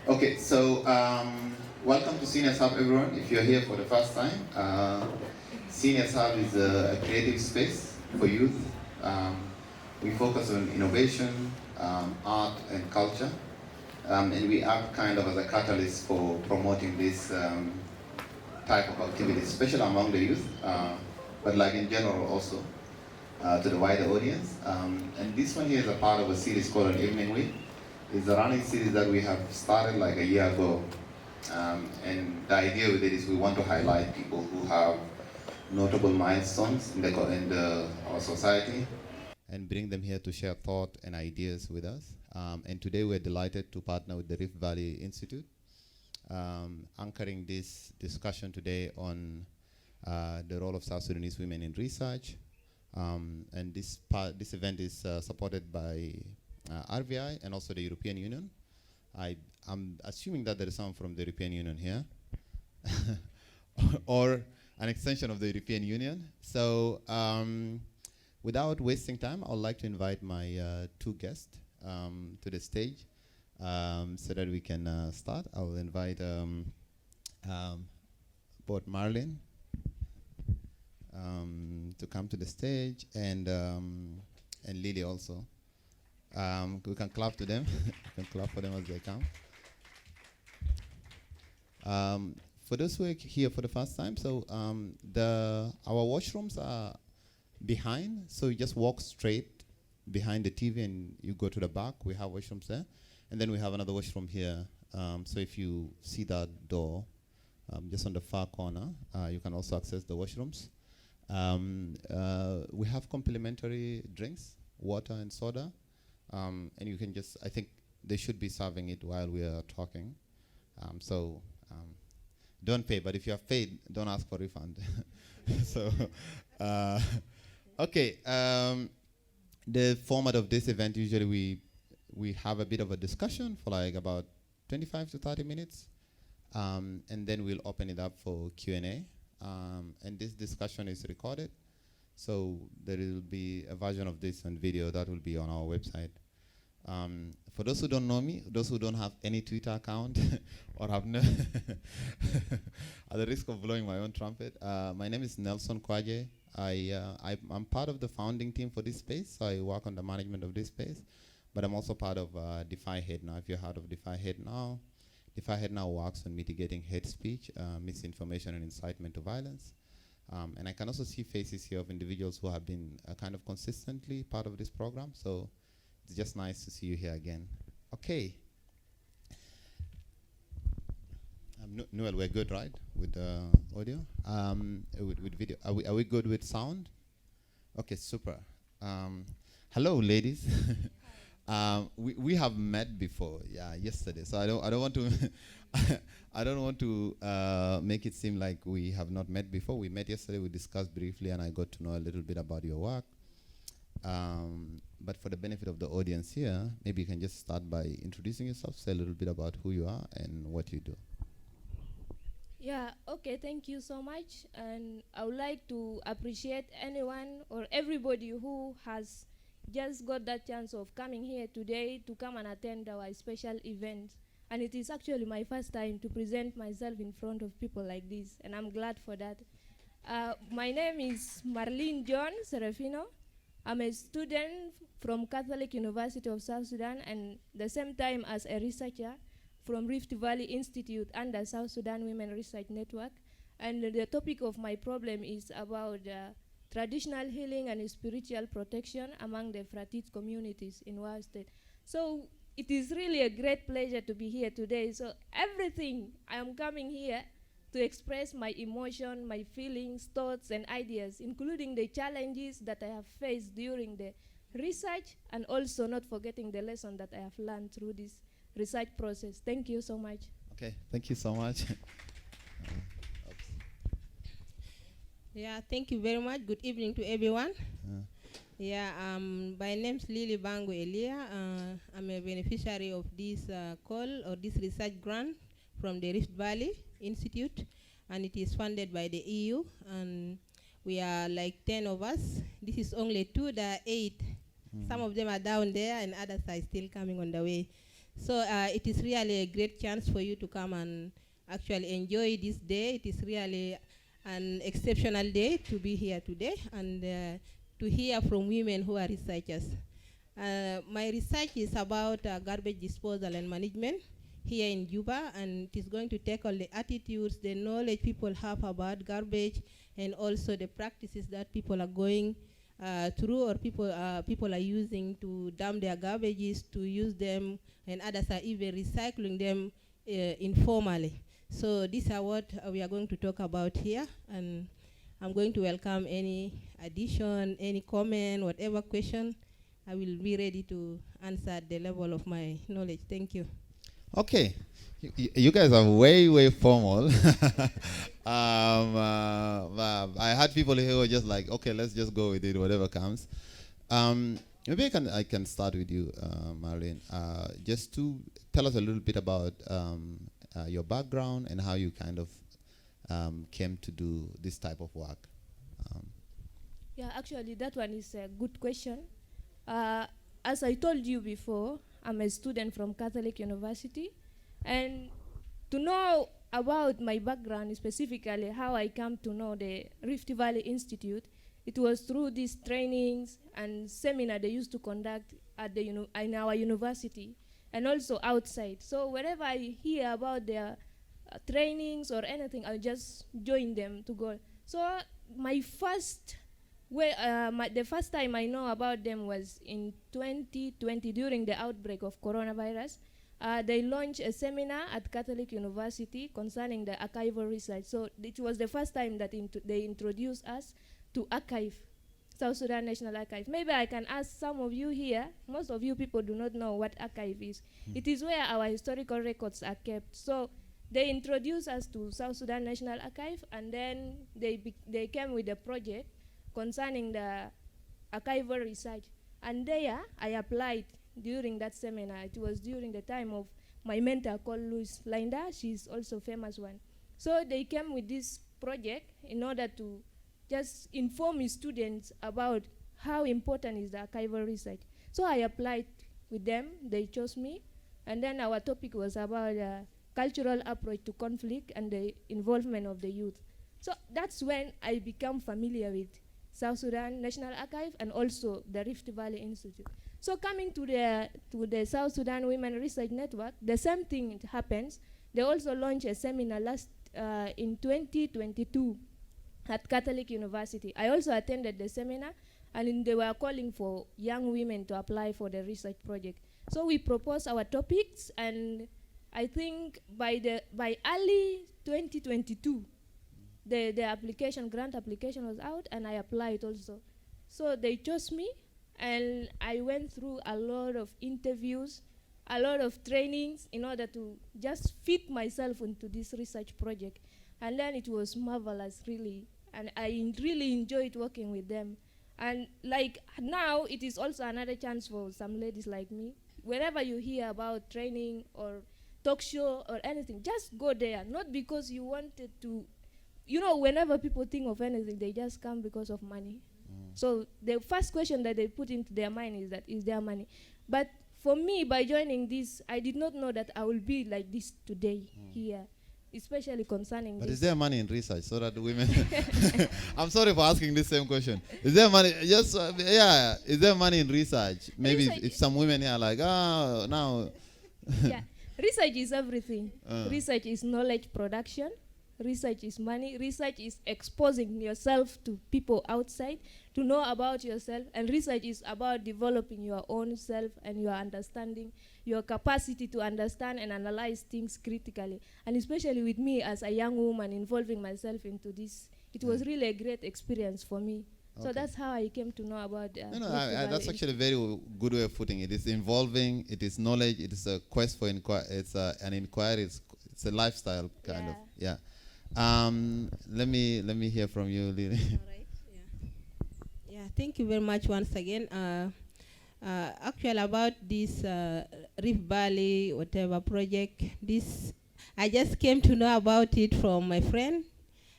Okay, so welcome to Seniors Hub, everyone. If you're here for the first time, Seniors Hub is a creative space for youth. Um, we focus on innovation, art, and culture, and we act kind of as a catalyst for promoting this type of activities, especially among the youth, but like in general also to the wider audience. And this one here is a part of a series called An Evening Week. It's a running series that we have started like a year ago. And the idea with it is we want to highlight people who have notable milestones in our society and bring them here to share thought and ideas with us. And today we're delighted to partner with the Rift Valley Institute, anchoring this discussion today on the role of South Sudanese women in research. And this event is supported by RVI and also the European Union. I'm assuming that there is someone from the European Union here, or an extension of the European Union. So without wasting time, I would like to invite my two guests to the stage so that we can start. I will invite both Marlin to come to the stage and Lilly also. We can clap to them. We can clap for them as they come. For those who are here for the first time, so our washrooms are behind, so you just walk straight behind the TV and you go to the back. We have washrooms there, and then we have another washroom here. So if you see that door, just on the far corner, you can also access the washrooms. We have complimentary drinks, water and soda, and you can just, I think they should be serving it while we are talking. So don't pay, but if you have paid, don't ask for refund. So, okay, the format of this event, usually we have a bit of a discussion for like about 25 to 30 minutes, and then we'll open it up for Q&A. And this discussion is recorded, so there will be a version of this on video that will be on our website. For those who don't know me, those who don't have any Twitter account or have no at the risk of blowing my own trumpet, my name is Nelson Kwaje. I'm part of the founding team for this space, so I work on the management of this space, but I'm also part of Defy Hate Now. If you heard of Defy Hate Now, Defy Hate Now works on mitigating hate speech, misinformation, and incitement to violence. And I can also see faces here of individuals who have been kind of consistently part of this program, so it's just nice to see you here again. Okay. Noel, we're good, right, with audio? With video. Are we good with sound? Okay, super. Hello, ladies. We have met before, yeah, yesterday. So I don't want to I don't want to make it seem like we have not met before. We met yesterday. We discussed briefly, and I got to know a little bit about your work. But for the benefit of the audience here, maybe you can just start by introducing yourself, say a little bit about who you are and what you do. Yeah, okay, thank you so much. And I would like to appreciate anyone or everybody who has just got that chance of coming here today to come and attend our special event. And it is actually my first time to present myself in front of people like this, and I'm glad for that. My name is Marlin John Serafino. I'm a student from Catholic University of South Sudan, and the same time as a researcher from Rift Valley Institute under South Sudan Women Research Network. And the topic of my problem is about traditional healing and spiritual protection among the Fratit communities in Wau State. So it is really a great pleasure to be here today. So everything, I am coming here to express my emotion, my feelings, thoughts, and ideas, including the challenges that I have faced during the research, and also not forgetting the lesson that I have learned through this research process. Thank you so much. Okay, thank you so much. Yeah, thank you very much. Good evening to everyone. Yeah, my name's Lilly Bangu Elia. I'm a beneficiary of this call or this research grant from the Rift Valley Institute, and it is funded by the EU. And we are like 10 of us. This is only 2, there are 8. Some of them are down there, and others are still coming on the way. So it is really a great chance for you to come and actually enjoy this day. It is really an exceptional day to be here today and to hear from women who are researchers. My research is about garbage disposal and management here in Juba, and it is going to tackle the attitudes, the knowledge people have about garbage, and also the practices that people are going through, or people are using to dump their garbages, to use them, and others are even recycling them informally. So these are what we are going to talk about here, and I'm going to welcome any addition, any comment, whatever question. I will be ready to answer at the level of my knowledge. Thank you. Okay, you guys are way formal. I had people who were just like, okay, let's just go with it, whatever comes. Maybe I can start with you, Marlin. Just to tell us a little bit about your background and how you kind of came to do this type of work. Yeah, actually, that one is a good question. As I told you before, I'm a student from Catholic University, and to know about my background, specifically how I come to know the Rift Valley Institute, it was through these trainings and seminars they used to conduct at the in our university and also outside. So wherever I hear about their trainings or anything, I'll just join them to go. So my first the first time I know about them was in 2020 during the outbreak of coronavirus. They launched a seminar at Catholic University concerning the archival research. So it was the first time that they introduced us to archive, South Sudan National Archive. Maybe I can ask some of you here, most of you people do not know what archive is. It is where our historical records are kept. So they introduced us to South Sudan National Archive, and then they came with a project concerning the archival research. And there, I applied during that seminar. It was during the time of my mentor called Luis Linda. She's also a famous one. So they came with this project in order to just inform students about how important is the archival research. So I applied with them. They chose me. And then our topic was about cultural approach to conflict and the involvement of the youth. So that's when I became familiar with South Sudan National Archive and also the Rift Valley Institute. So coming to the South Sudan Women Research Network, the same thing happens. They also launched a seminar in 2022 at Catholic University. I also attended the seminar, and they were calling for young women to apply for the research project. So we proposed our topics, and I think by early 2022, the grant application was out, and I applied also. So they chose me, and I went through a lot of interviews, a lot of trainings in order to just fit myself into this research project. And then it was marvelous, really, and I really enjoyed working with them. And like now, it is also another chance for some ladies like me. Whenever you hear about training or talk show or anything, just go there, not because you wanted to. Whenever people think of anything, they just come because of money. So the first question that they put into their mind is that, is there money? But for me, by joining this, I did not know that I will be like this today here, especially concerning But this. is there money in research so that women... I'm sorry for asking this same question. Is there money? Yes, is there money in research? Maybe if some women here are like, now... Yeah, research is everything. Research is knowledge production. Research is money. Research is exposing yourself to people outside to know about yourself. And research is about developing your own self and your understanding, your capacity to understand and analyze things critically. And especially with me as a young woman involving myself into this, it was really a great experience for me. Okay. So that's how I came to know about that's actually a very good way of putting it. It's involving, it is knowledge, it is a quest for inquiry, it's an inquiry, it's a lifestyle kind of. Yeah. Let me hear from you, Lilly. All right. Yeah. Thank you very much once again. Actually, about this Rift Valley whatever project, I just came to know about it from my friend.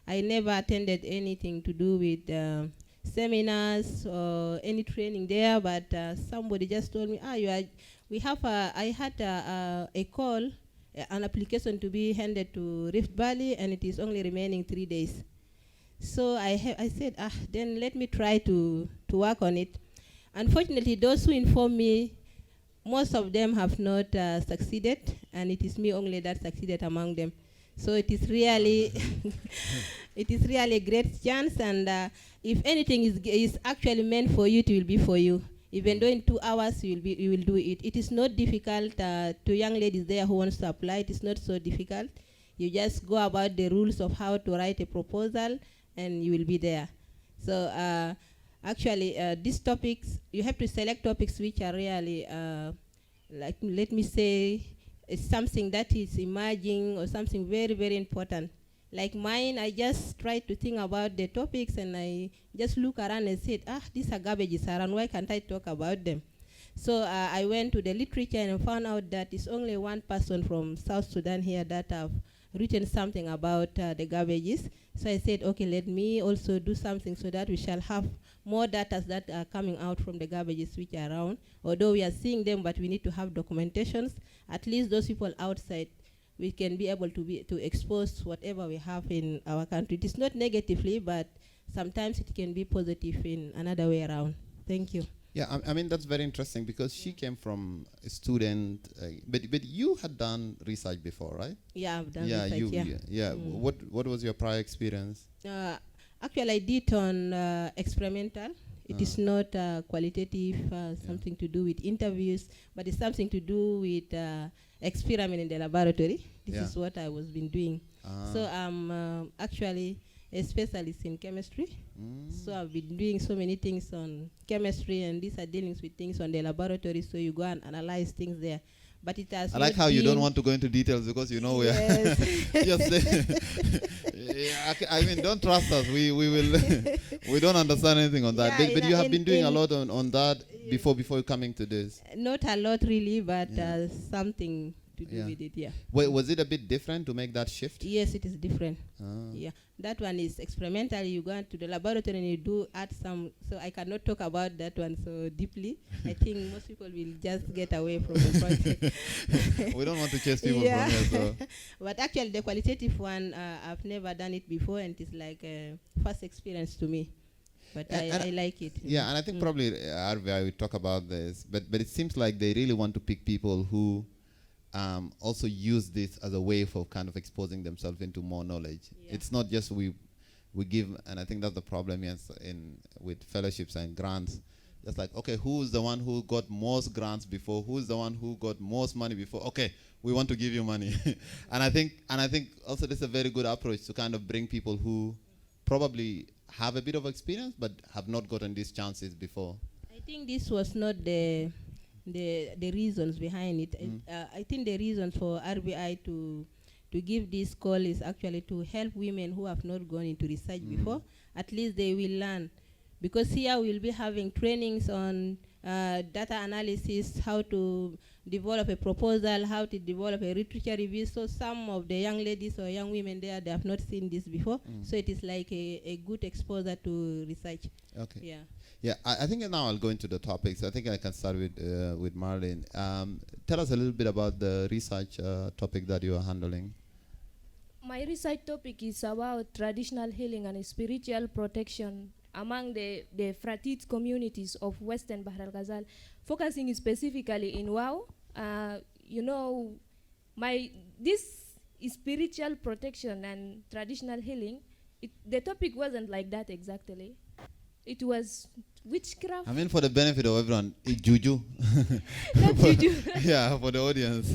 I never attended anything to do with seminars or any training there, but somebody just told me, I had a call, an application to be handed to Rift Valley, and it is only remaining 3 days. So I said, then let me try to work on it. Unfortunately, those who informed me, most of them have not succeeded, and it is me only that succeeded among them. So it is really, it is really a great chance, and if anything is actually meant for you, it will be for you. Even though in 2 hours you will do it. It is not difficult to young ladies there who wants to apply. It is not so difficult. You just go about the rules of how to write a proposal, and you will be there. So actually, these topics, you have to select topics which are really, like, let me say, it's something that is emerging or something very, very important. Like mine, I just try to think about the topics, and I just look around and said, these are garbages around, why can't I talk about them? So I went to the literature and found out that it's only one person from South Sudan here that have written something about the garbages. So I said, okay, let me also do something so that we shall have more data that are coming out from the garbages which are around. Although we are seeing them, but we need to have documentations. At least those people outside, we can be able to expose whatever we have in our country. It is not negatively, but sometimes it can be positive in another way around. Thank you. Yeah, I mean, that's very interesting because she came from a student, but you had done research before, right? Yeah, I've done research, yeah. What was your prior experience? Actually, I did on experimental. It is not qualitative, something to do with interviews, but it's something to do with experiment in the laboratory. This is what I was been doing. So I'm actually a specialist in chemistry. So I've been doing so many things on chemistry, and these are dealing with things on the laboratory, so you go and analyze things there. But it has. I like how you don't want to go into details because you know we are just. I mean, don't trust us. We will. We don't understand anything on that. But you have been doing a lot on that before coming to this. Not a lot really, but something to do with it. Yeah. Wait, was it a bit different to make that shift? Yes, it is different. Yeah, that one is experimental. You go into the laboratory and you do add some. So I cannot talk about that one so deeply. I think most people will just get away from the project. We don't want to chase people from here. So. But actually, the qualitative one, I've never done it before, and it's like a first experience to me. But I like it. Yeah, and I think probably RVI will talk about this. But it seems like they really want to pick people who also use this as a way for kind of exposing themselves into more knowledge. Yeah. It's not just we give, and I think that's the problem with fellowships and grants. Just like, okay, who's the one who got most grants before? Who's the one who got most money before? Okay, we want to give you money. and I think also this is a very good approach to kind of bring people who probably have a bit of experience but have not gotten these chances before. I think this was not the reasons behind it. I think the reasons for RBI to give this call is actually to help women who have not gone into research before. At least they will learn, because here we'll be having trainings on data analysis, how to develop a proposal, how to develop a literature review. So some of the young ladies or young women there, they have not seen this before. So it is like a good exposure to research. Okay. Yeah. Yeah, I think now I'll go into the topics. I think I can start with Marlin. Tell us a little bit about the research topic that you are handling. My research topic is about traditional healing and spiritual protection among the Fratit communities of Western Bahr el Ghazal, focusing specifically in Wow. This spiritual protection and traditional healing, the topic wasn't like that exactly. It was witchcraft. I mean, for the benefit of everyone, juju. Not juju. Yeah, for the audience.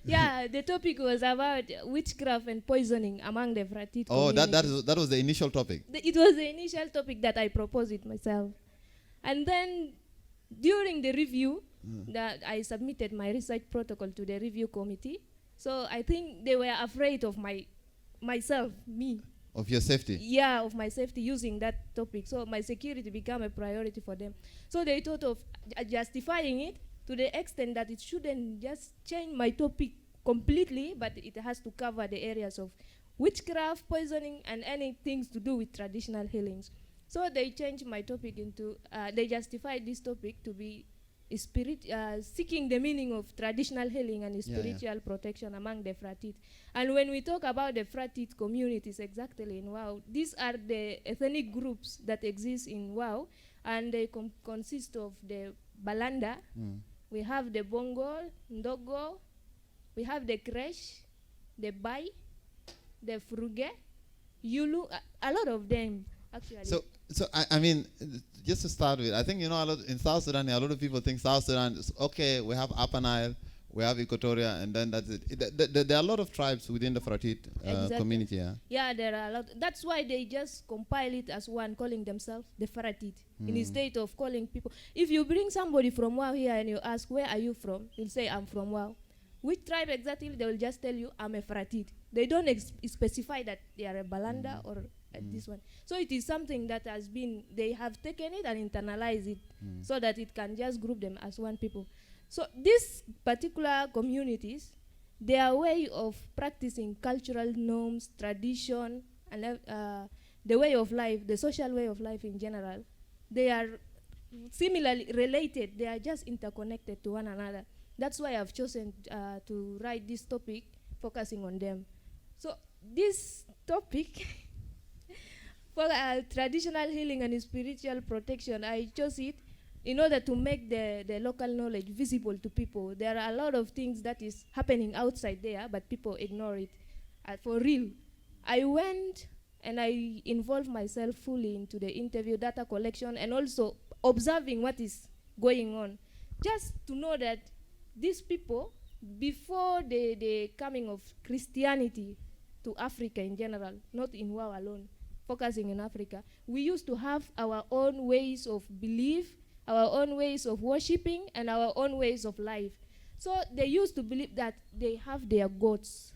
Yeah, the topic was about witchcraft and poisoning among the Fratit communities. That was the initial topic. It was the initial topic that I proposed it myself. And then during the review, that I submitted my research protocol to the review committee. So I think they were afraid of myself, me. Of your safety? Yeah, of my safety using that topic. So my security became a priority for them. So they thought of justifying it to the extent that it shouldn't just change my topic completely, but it has to cover the areas of witchcraft, poisoning, and anything to do with traditional healings. So they changed my topic into, they justified this topic to be seeking the meaning of traditional healing and spiritual protection among the Fratit. And when we talk about the Fratit communities exactly in Wow, these are the ethnic groups that exist in Wow, and they consist of the Balanda, we have the Bongo, Ndogo, we have the Kresh, the Bai, the Fruge, Yulu, a lot of them actually. So I mean, just to start with, I think, you know, in South Sudan, a lot of people think South Sudan is, okay, we have Upper Nile, we have Equatoria, and then that's it. There are a lot of tribes within the Fratit community. Yeah, there are a lot. That's why they just compile it as one, calling themselves the Fratit, instead of calling people. If you bring somebody from Wow here and you ask, where are you from? He'll say, I'm from Wow. Which tribe exactly? They will just tell you, I'm a Fratit. They don't specify that they are a Balanda or this one. So it is something that has been, they have taken it and internalized it so that it can just group them as one people. So these particular communities, their way of practicing cultural norms, tradition, and the way of life, the social way of life in general, they are similarly related. They are just interconnected to one another. That's why I've chosen to write this topic, focusing on them. So this topic, for traditional healing and spiritual protection, I chose it in order to make the local knowledge visible to people. There are a lot of things that is happening outside there, but people ignore it. For real, I went and I involved myself fully into the interview, data collection, and also observing what is going on, just to know that these people, before the coming of Christianity to Africa in general, not in Wow alone, focusing in Africa, we used to have our own ways of belief, our own ways of worshipping, and our own ways of life. So they used to believe that they have their gods,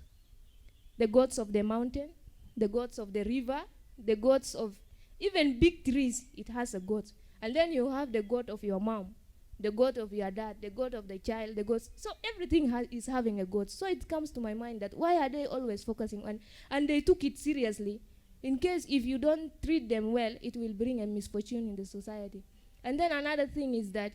the gods of the mountain, the gods of the river, the gods of even big trees, it has a god. And then you have the god of your mom, the god of your dad, the god of the child, the gods. So everything is having a god. So it comes to my mind that why are they always focusing on, and they took it seriously. In case if you don't treat them well, it will bring a misfortune in the society. And then another thing is that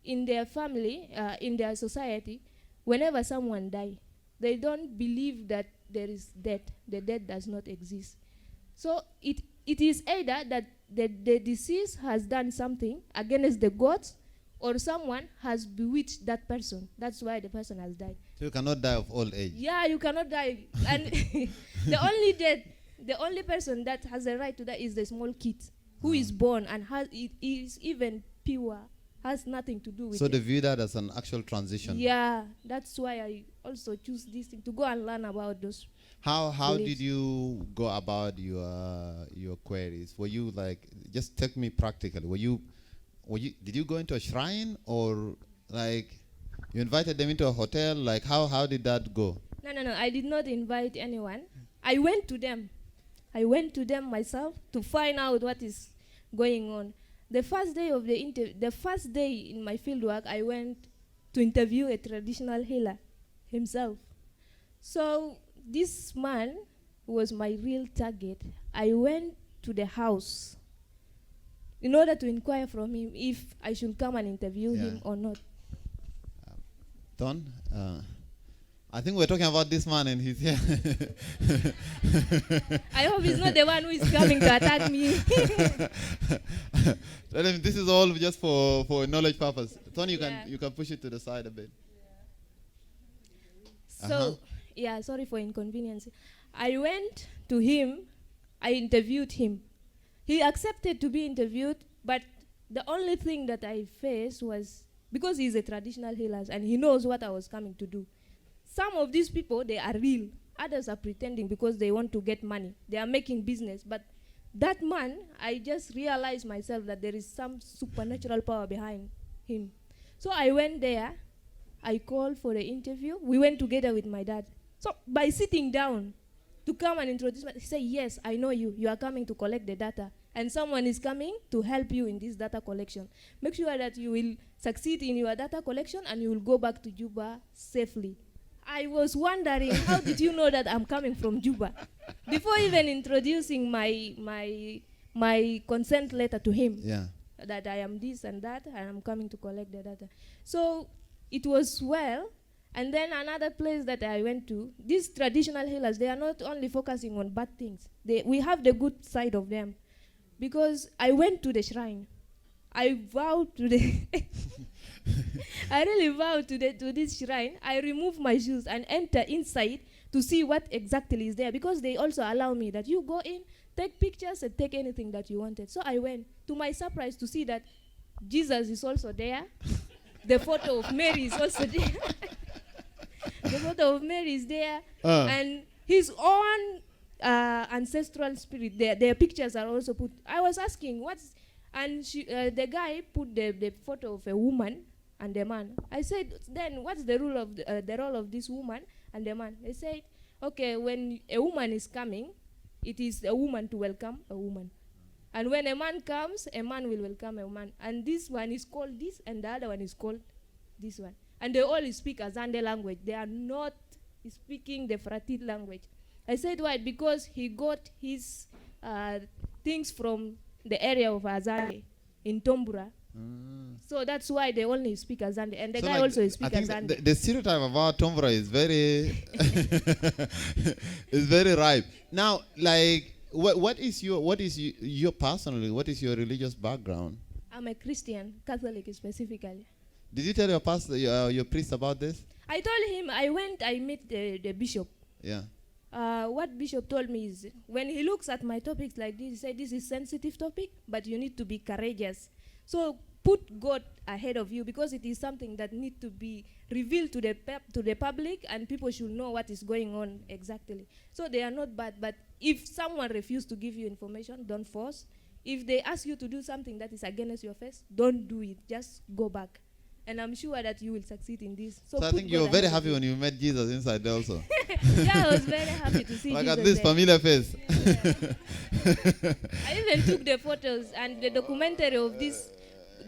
in their family, in their society, whenever someone dies, they don't believe that there is death. The death does not exist. So it is either that the deceased has done something against the gods, or someone has bewitched that person. That's why the person has died. So you cannot die of old age. Yeah, you cannot die. And the only person that has a right to die is the small kid who is born and is even pure, has nothing to do with so it. they view that as an actual transition. Yeah, that's why I also choose this thing, to go and learn about those. How did you go about your queries? Were you like, just take me practically, did you go into a shrine, or like you invited them into a hotel? Like how did that go? No, I did not invite anyone. I went to them. I went to them myself to find out what is going on. The first day of the first day in my fieldwork, I went to interview a traditional healer himself. So this man was my real target. I went to the house in order to inquire from him if I should come and interview him or not. Don, I think we're talking about this man and he's here. I hope he's not the one who is coming to attack me. This is all just for knowledge purpose. Ton, you can push it to the side a bit. So, sorry for inconvenience. I went to him. I interviewed him. He accepted to be interviewed, but the only thing that I faced was, because he's a traditional healer and he knows what I was coming to do. Some of these people, they are real. Others are pretending because they want to get money. They are making business. But that man, I just realized myself that there is some supernatural power behind him. So I went there. I called for the interview. We went together with my dad. So by sitting down to come and introduce myself, he said, yes, I know you. You are coming to collect the data. And someone is coming to help you in this data collection. Make sure that you will succeed in your data collection and you will go back to Juba safely. I was wondering, how did you know that I'm coming from Juba? Before even introducing my consent letter to him. Yeah. that I am this and that, and I'm coming to collect the data. So it was well. And then another place that I went to, these traditional healers, they are not only focusing on bad things. We have the good side of them. Because I went to the shrine. I vowed to the I really vowed to this shrine. I remove my shoes and enter inside to see what exactly is there. Because they also allow me that you go in, take pictures and take anything that you wanted. So I went, to my surprise, to see that Jesus is also there. The photo of Mary is also there. The photo of Mary is there. And his own ancestral spirit, their pictures are also put. I was asking, the guy put the photo of a woman and a man. I said, then what's the role of this woman and the man? They said, okay, when a woman is coming, it is a woman to welcome a woman. And when a man comes, a man will welcome a man. And this one is called this, and the other one is called this one. And they all speak Azande language. They are not speaking the Fratit language. I said why? Because he got his things from the area of Azande in Tombura. So that's why they only speak Azande. And the guy also speaks Azande. The stereotype about Tombura is very is very ripe. Now, like, what is your personally? What is your religious background? I'm a Christian, Catholic specifically. Did you tell your pastor, your priest about this? I told him, I met the bishop. Yeah. What bishop told me is, when he looks at my topics like this, he said, this is sensitive topic, but you need to be courageous. So put God ahead of you, because it is something that needs to be revealed to the public, and people should know what is going on exactly. So they are not bad, but if someone refuses to give you information, don't force. If they ask you to do something that is against your faith, don't do it. Just go back. And I'm sure that you will succeed in this. So I think you were very happy when you met Jesus inside there also. Yeah, I was very happy to see like Jesus at this there. familiar face. Yeah. I even took the photos, and the documentary of this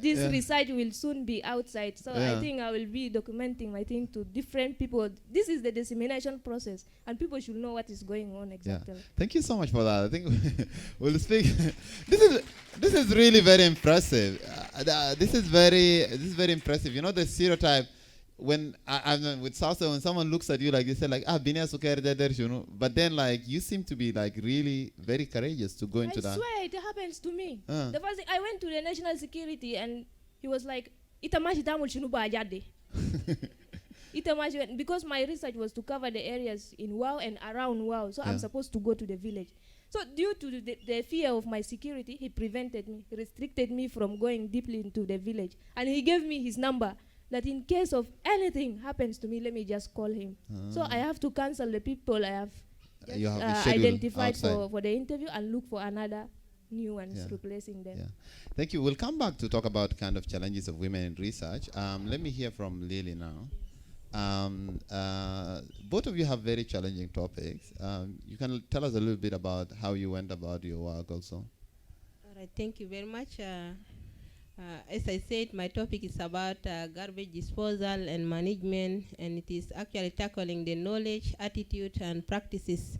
research will soon be outside. So I think I will be documenting my thing to different people. This is the dissemination process, and people should know what is going on exactly. Yeah. Thank you so much for that. I think we'll speak. This is really very impressive. This is very impressive. You know, the stereotype when I'm with Salsa, when someone looks at you like they say like you know, but then like you seem to be like really very courageous to go into that. I swear it happens to me. The first thing, I went to the national security and he was like, because my research was to cover the areas in Wow and around Wow, so I'm supposed to go to the village. So due to the fear of my security, he prevented me, he restricted me from going deeply into the village. And he gave me his number, that in case of anything happens to me, let me just call him. So I have to cancel the people I have identified for the interview and look for another new ones replacing them. Yeah. Thank you. We'll come back to talk about kind of challenges of women in research. Let me hear from Lilly now. Both of you have very challenging topics. You can tell us a little bit about how you went about your work also. All right, thank you very much. As I said, my topic is about garbage disposal and management, and it is actually tackling the knowledge, attitude, and practices.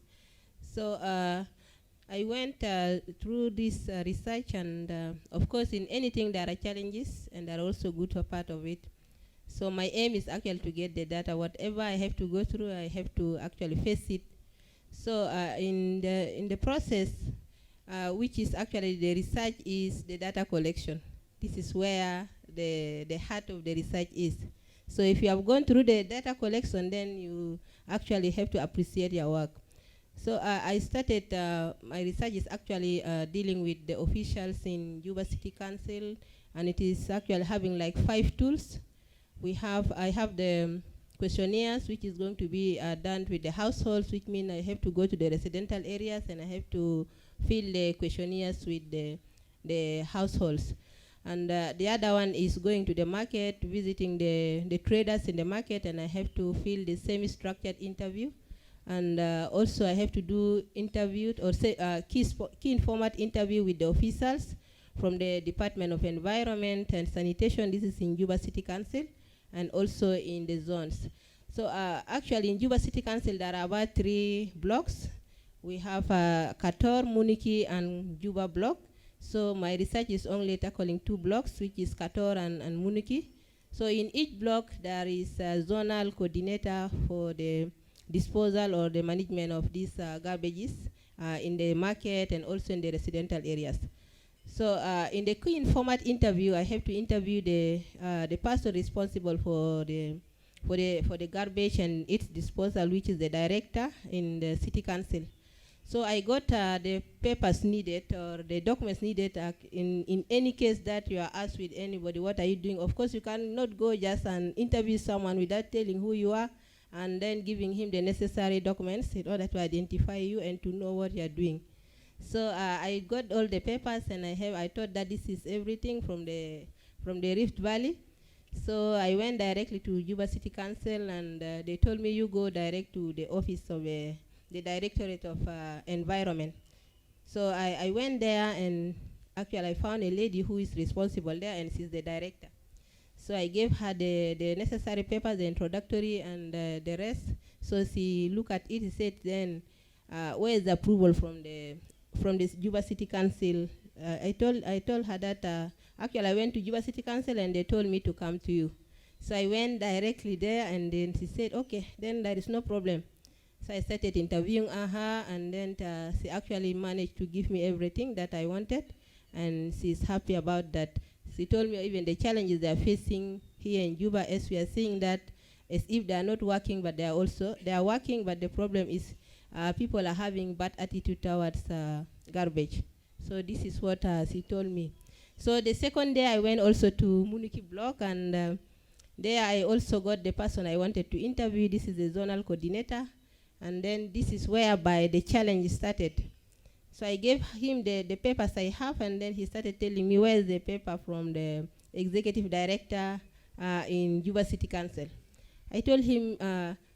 So I went through this research, and of course, in anything there are challenges, and there are also good part of it. So my aim is actually to get the data. Whatever I have to go through, I have to actually face it. So in the process, which is actually the research, is the data collection. This is where the heart of the research is. So if you have gone through the data collection, then you actually have to appreciate your work. So I started, my research is actually dealing with the officials in Juba City Council, and it is actually having like 5 tools. I have the questionnaires, which is going to be done with the households, which means I have to go to the residential areas and I have to fill the questionnaires with the households. And the other one is going to the market, visiting the traders in the market, and I have to fill the semi-structured interview. And also I have to do interviewed or key informant interview with the officials from the Department of Environment and Sanitation. This is in Juba City Council, and also in the zones. So actually in Juba City Council there are about 3 blocks. We have Kator, Muniki, and Juba block. So my research is only tackling 2 blocks, which is Kator and Muniki. So in each block, there is a zonal coordinator for the disposal or the management of these garbages in the market and also in the residential areas. So in the Queen format interview, I have to interview the person responsible for the garbage and its disposal, which is the director in the city council. So I got the papers needed or the documents needed in any case that you are asked with anybody, what are you doing? Of course, you cannot go just and interview someone without telling who you are and then giving him the necessary documents in order to identify you and to know what you are doing. So I got all the papers, and I thought that this is everything from the Rift Valley. So I went directly to Juba City Council, and they told me you go direct to the office of the Directorate of Environment. So I went there, and actually I found a lady who is responsible there, and she's the director. So I gave her the necessary papers, the introductory and the rest. So she looked at it and said, then where is the approval from this Juba City Council? I told her that actually I went to Juba City Council and they told me to come to you. So I went directly there, and then she said, okay, then there is no problem. So I started interviewing her, and then she actually managed to give me everything that I wanted, and she's happy about that. She told me even the challenges they are facing here in Juba, as we are seeing that as if they are not working, but they are working, but the problem is people are having bad attitude towards garbage. So this is what she told me. So the second day I went also to Muniki block, and there I also got the person I wanted to interview. This is the zonal coordinator. And then this is whereby the challenge started. So I gave him the papers I have, and then he started telling me where is the paper from the executive director in Juba City Council. I told him,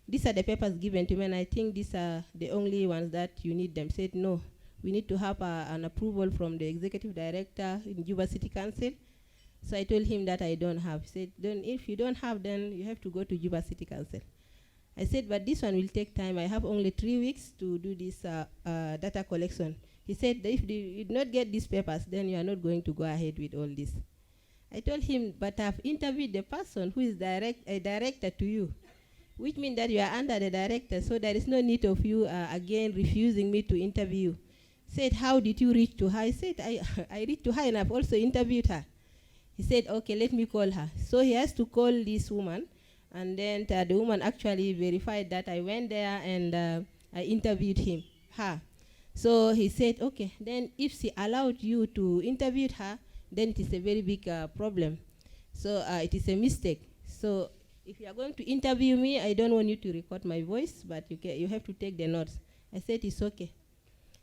these are the papers given to me, and I think these are the only ones that you need them. Said, no, we need to have an approval from the executive director in Juba City Council. So I told him that I don't have. He said, then if you don't have, then you have to go to Juba City Council. I said, but this one will take time. I have only 3 weeks to do this data collection. He said, if you do not get these papers, then you are not going to go ahead with all this. I told him, but I've interviewed the person who is a director to you, which means that you are under the director, so there is no need of you again refusing me to interview. Said, how did you reach to her? I said, I reached to her, and I've also interviewed her. He said, okay, let me call her. So he has to call this woman. And then the woman actually verified that I went there, and I interviewed her. So he said, okay, then if she allowed you to interview her, then it is a very big problem. So it is a mistake. So if you are going to interview me, I don't want you to record my voice, but you have to take the notes. I said, it's okay.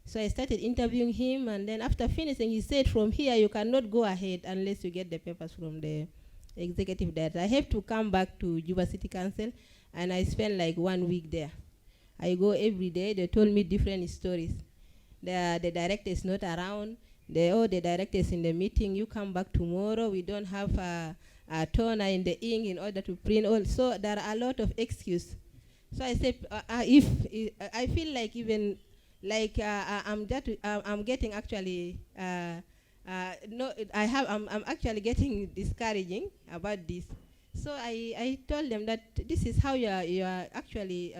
So I started interviewing him, and then after finishing, he said, from here, you cannot go ahead unless you get the papers from the executive director. I have to come back to Juba City Council, and I spent like 1 week there. I go every day. They told me different stories. The director is not around. The director is in the meeting. You come back tomorrow. We don't have a toner in the ink in order to print all. So there are a lot of excuses. So I said, if I feel like even like I'm getting actually. No, I'm actually getting discouraging about this. So I told them that this is how you are actually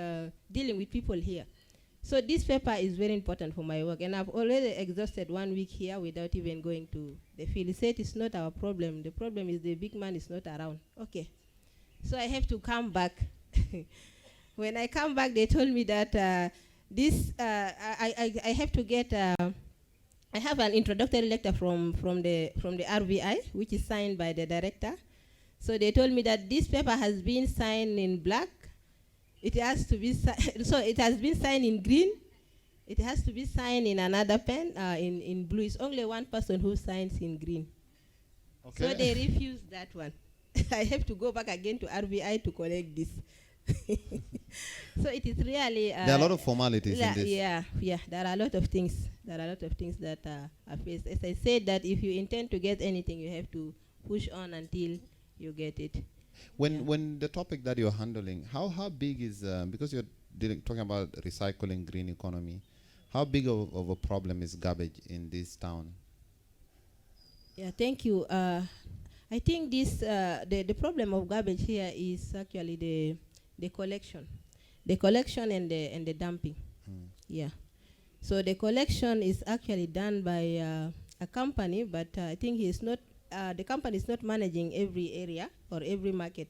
dealing with people here. So this paper is very important for my work, and I've already exhausted 1 week here without even going to the field. He said it's not our problem. The problem is the big man is not around. Okay. So I have to come back. When I come back, they told me that I have to get. I have an introductory letter from the RVI, which is signed by the director. So they told me that this paper has been signed in black. It has to be so it has been signed in green. It has to be signed in another pen in blue. It's only one person who signs in green. Okay. So they refused that one. I have to go back again to RVI to collect this. So it is really there are a lot of formalities in this. Yeah, there are a lot of things. There are a lot of things that are faced. As I said, that if you intend to get anything, you have to push on until you get it. When the topic that you're handling, how big is because you're talking about recycling, green economy, how big of a problem is garbage in this town? Yeah, thank you. I think this the problem of garbage here is actually the collection and the dumping. Yeah. So the collection is actually done by a company, but I think the company is not managing every area or every market.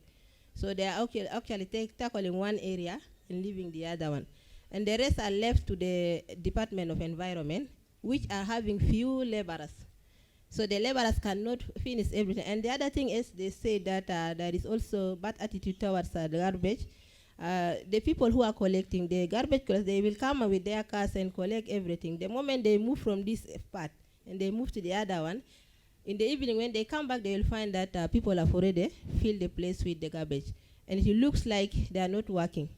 So they are actually tackling one area and leaving the other one. And the rest are left to the Department of Environment, which are having few laborers. So the laborers cannot finish everything. And the other thing is they say that there is also bad attitude towards the garbage. The people who are collecting the garbage, they will come with their cars and collect everything. The moment they move from this part and they move to the other one, in the evening when they come back, they will find that people have already filled the place with the garbage. And it looks like they are not working.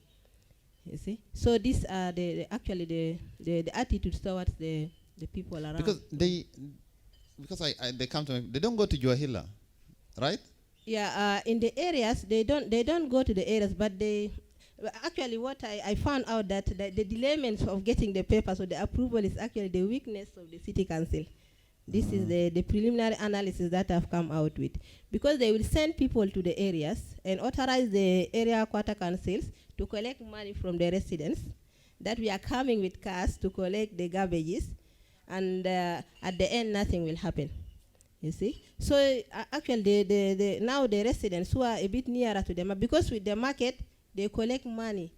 You see? So these are actually the attitudes towards the people around. Because they come to me, they don't go to Juahila, right? Yeah, in the areas they don't go to the areas, but actually what I found out that the delayment of getting the papers or the approval is actually the weakness of the city council. This is the preliminary analysis that I've come out with, because they will send people to the areas and authorize the area quarter councils to collect money from the residents, that we are coming with cars to collect the garbages, and at the end nothing will happen. You see? So actually now the residents who are a bit nearer to them, because with the market they collect money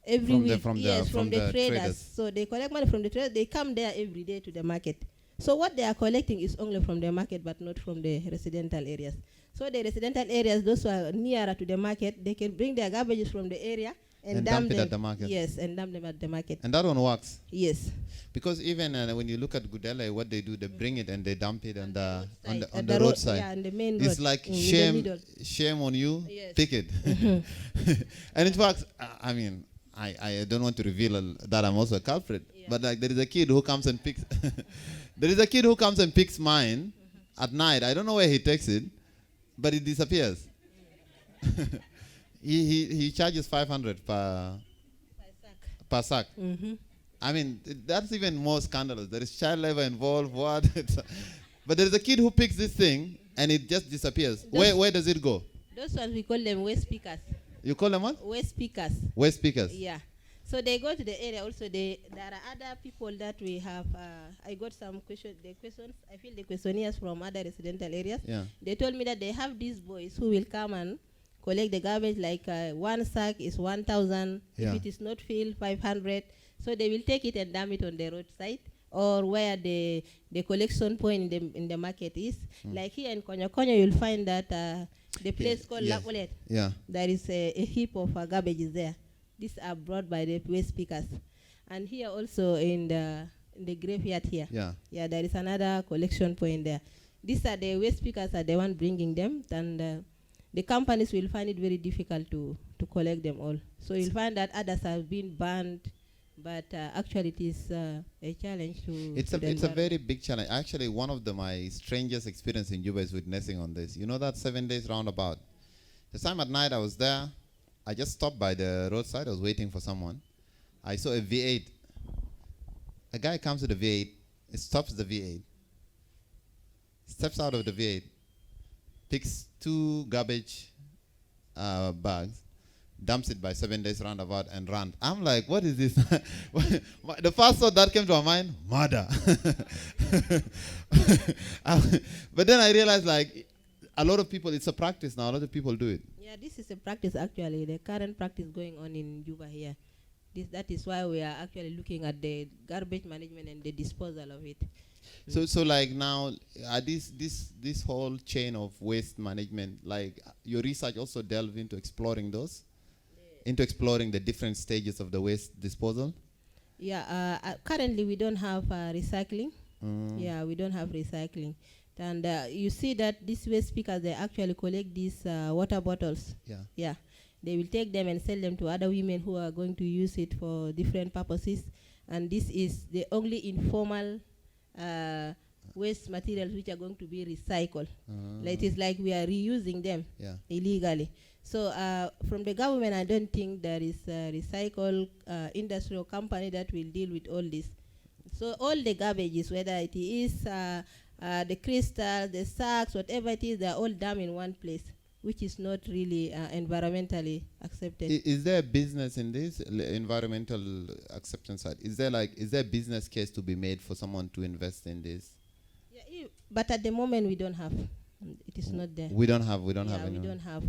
every week. From the traders. So they collect money from the traders, they come there every day to the market. So what they are collecting is only from the market, but not from the residential areas. So the residential areas, those who are nearer to the market, they can bring their garbages from the area and dump it them at the market. Yes, and dump them at the market. And that one works. Yes. Because even when you look at Gudele, what they do, they bring it and they dump it on the roadside. roadside. Yeah, on the main road. It's like shame on you. Yes. Pick it. And it works. I mean, I don't want to reveal that I'm also a culprit, but like there is a kid who comes and picks. There is a kid who comes and picks mine at night. I don't know where he takes it, but it disappears. He charges 500 per sack. I mean, that's even more scandalous. There is child labor involved. What? But there is a kid who picks this thing and it just disappears. Where does it go? Those ones we call them waste pickers. You call them what? Waste pickers. Waste pickers. Yeah. So they go to the area. Also, there are other people that we have. I got some questions. I feel the questionnaires from other residential areas. Yeah. They told me that they have these boys who will come and collect the garbage. Like one sack is 1,000. Yeah. If it is not filled, 500. So they will take it and dump it on the roadside or where the collection point in the market is. Like here in Konyo, you'll find that the place called Lapolet. Yeah. There is a heap of garbage there. These are brought by the waste pickers. And here also in the graveyard here. Yeah, there is another collection point there. These are the waste pickers are the one bringing them, and the companies will find it very difficult to collect them all. So you'll find that others have been banned, but actually it is a challenge to It's a very big challenge. Actually, one of my strangest experience in Juba is witnessing on this. You know that 7 days roundabout? The time at night I was there, I just stopped by the roadside. I was waiting for someone. I saw a V8. A guy comes to the V8. He stops the V8. Steps out of the V8. Picks 2 garbage bags. Dumps it by 7 days roundabout and runs. I'm like, what is this? The first thought that came to my mind, murder. But then I realized, like, a lot of people, it's a practice now. A lot of people do it. Yeah, this is a practice actually. The current practice going on in Juba here. That is why we are actually looking at the garbage management and the disposal of it. So like now, this whole chain of waste management, like your research also delve into exploring those, into exploring the different stages of the waste disposal? Yeah, currently we don't have recycling. Yeah, we don't have recycling. And you see that these waste pickers, they actually collect these water bottles. Yeah. They will take them and sell them to other women who are going to use it for different purposes. And this is the only informal waste materials which are going to be recycled. It is like we are reusing them illegally. So from the government, I don't think there is a recycle industrial company that will deal with all this. So all the garbages, whether it is the crystal, the sacks, whatever it is, they're all dumped in one place, which is not really environmentally accepted. Is there a business in this environmental acceptance side? Is there a business case to be made for someone to invest in this? Yeah, but at the moment we don't have. It is not there. We don't have any. We don't have.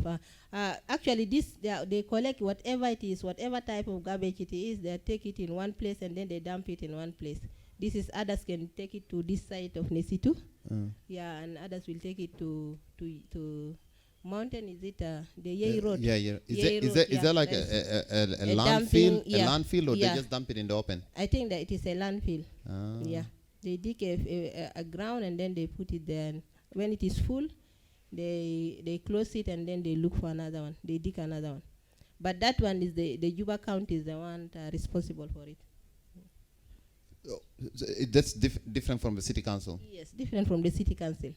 Actually, they collect whatever it is, whatever type of garbage it is. They take it in one place and then they dump it in one place. This is others can take it to this side of Nesitu. Yeah, and others will take it to mountain. Is it the Yei Road? Yeah. Is there like a landfill? A landfill, or they just dump it in the open? I think that it is a landfill. Yeah, they dig a ground and then they put it there. And when it is full, they close it and then they look for another one. They dig another one. But that one is the Juba County is the one responsible for it. So that's different from the city council? Yes, different from the city council.